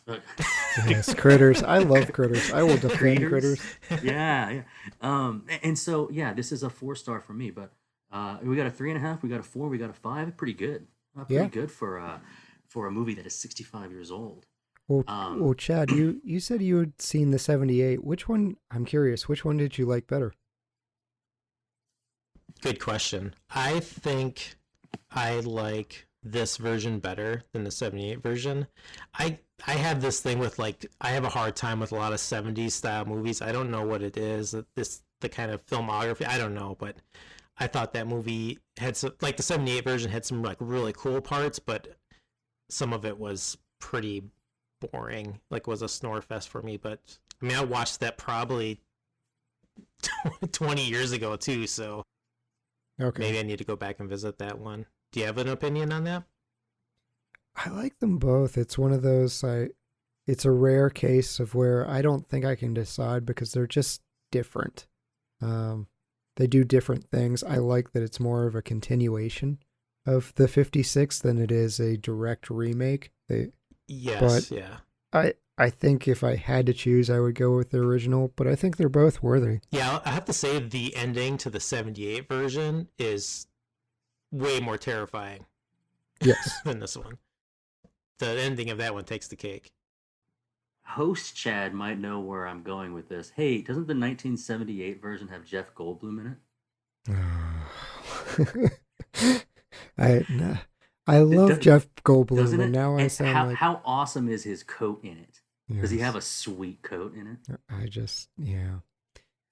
Yes, Critters. I love Critters. I will defend Critters. Yeah. And so, yeah, this is a 4-star for me. But we got a 3.5, we got a 4, we got a 5. Pretty good. Pretty good for a movie that is 65 years old. Well, Chad, you said you had seen the 78. Which one? I'm curious. Which one did you like better? Good question. I think I like this version better than the 78 version. I have this thing with, like, I have a hard time with a lot of 70s style movies. I don't know what it is, the kind of filmography. I don't know, but I thought that movie had some, like the 78 version had some like really cool parts, but some of it was pretty boring. Like, was a snore fest for me. But I mean, I watched that probably 20 years ago too, so Okay. maybe I need to go back and visit that one. Do you have an opinion on that? I like them both. It's one of those, it's a rare case of where I don't think I can decide because they're just different. They do different things. I like that it's more of a continuation of the 56 than it is a direct remake. Yes, yeah. I think if I had to choose, I would go with the original, but I think they're both worthy. Yeah, I have to say the ending to the 78 version is way more terrifying. Yes. Than this one. The ending of that one takes the cake. Host Chad might know where I'm going with this. Hey, doesn't the 1978 version have Jeff Goldblum in it? I love Jeff Goldblum, and now I and sound like... How awesome is his coat in it? Yes. Does he have a sweet coat in it? Yeah.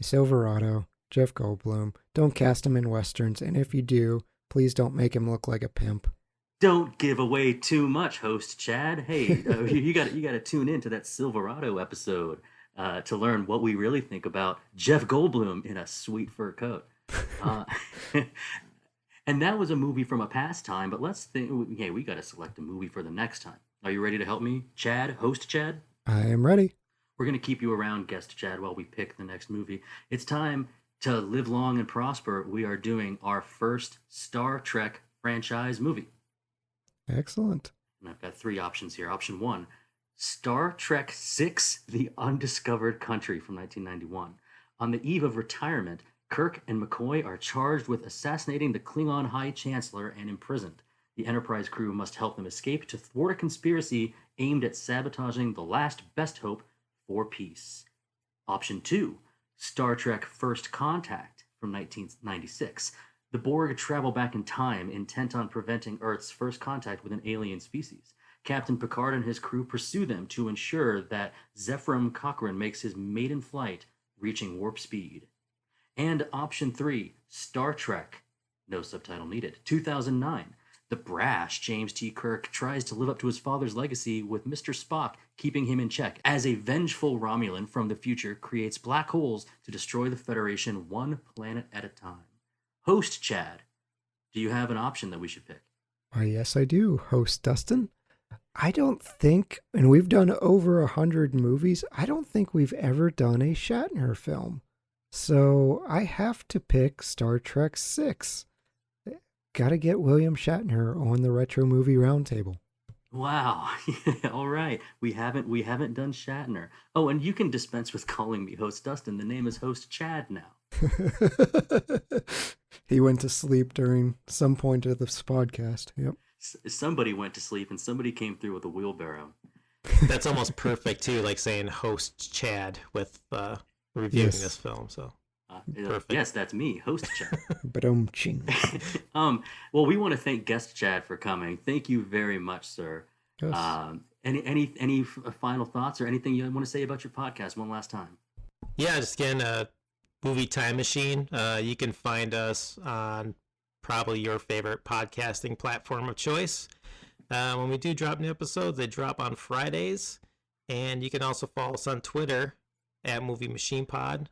Silverado, Jeff Goldblum. Don't cast him in Westerns, and if you do, please don't make him look like a pimp. Don't give away too much, Host Chad. Hey, you got to tune in to that Silverado episode to learn what we really think about Jeff Goldblum in a sweet fur coat. And that was a movie from a past time, but let's think. Hey, we got to select a movie for the next time. Are you ready to help me, Chad? Host Chad? I am ready. We're going to keep you around, Guest Chad, while we pick the next movie. It's time to live long and prosper. We are doing our first Star Trek franchise movie. Excellent. And I've got 3 options here. Option 1, Star Trek VI, The Undiscovered Country from 1991. On the eve of retirement, Kirk and McCoy are charged with assassinating the Klingon High Chancellor and imprisoned. The Enterprise crew must help them escape to thwart a conspiracy aimed at sabotaging the last best hope for peace. Option 2, Star Trek First Contact from 1996. The Borg travel back in time, intent on preventing Earth's first contact with an alien species. Captain Picard and his crew pursue them to ensure that Zefram Cochrane makes his maiden flight, reaching warp speed. And Option 3, Star Trek, no subtitle needed, 2009. The brash James T. Kirk tries to live up to his father's legacy with Mr. Spock keeping him in check as a vengeful Romulan from the future creates black holes to destroy the Federation one planet at a time. Host Chad, do you have an option that we should pick? Yes, I do. Host Dustin. I don't think, and we've done over 100 movies, I don't think we've ever done a Shatner film. So I have to pick Star Trek VI. Gotta get William Shatner on the Retro Movie Roundtable. Wow. All right. We haven't done Shatner. Oh, and you can dispense with calling me Host Dustin. The name is Host Chad now. He went to sleep during some point of this podcast. Yep. Somebody went to sleep and somebody came through with a wheelbarrow. That's almost perfect too, like saying Host Chad with reviewing this film. So perfect. Yes, that's me, Host Chad. Well, we want to thank Guest Chad for coming. Thank you very much, sir. Yes. Any final thoughts or anything you want to say about your podcast one last time? Yeah, just again, Movie Time Machine. You can find us on probably your favorite podcasting platform of choice. When we do drop new episodes, they drop on Fridays. And you can also follow us on Twitter at Movie Machine Pod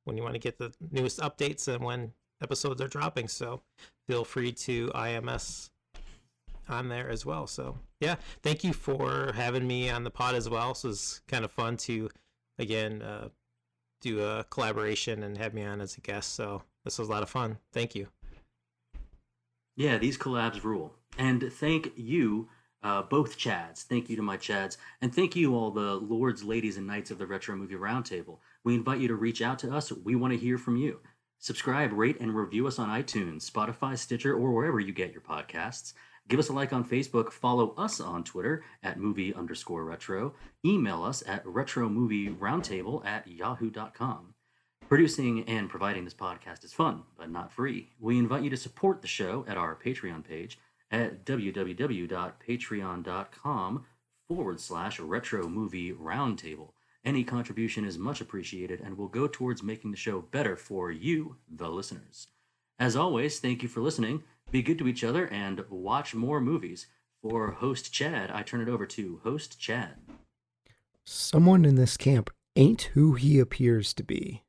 when you want to get the newest updates and when episodes are dropping. So feel free to IMS on there as well. So yeah, thank you for having me on the pod as well. So it's kind of fun to, again, do a collaboration and have me on as a guest. So this was a lot of fun. Thank you. Yeah, these collabs rule. And thank you, both Chads. Thank you to my Chads. And thank you all the lords, ladies, and knights of the Retro Movie Roundtable. We invite you to reach out to us. We want to hear from you. Subscribe, rate, and review us on iTunes, Spotify, Stitcher, or wherever you get your podcasts. Give us a like on Facebook. Follow us on Twitter at movie_retro. Email us at retromovieroundtable@yahoo.com. Producing and providing this podcast is fun, but not free. We invite you to support the show at our Patreon page at www.patreon.com/Retro Movie Roundtable. Any contribution is much appreciated and will go towards making the show better for you, the listeners. As always, thank you for listening. Be good to each other and watch more movies. For Host Chad, I turn it over to Host Chad. Someone in this camp ain't who he appears to be.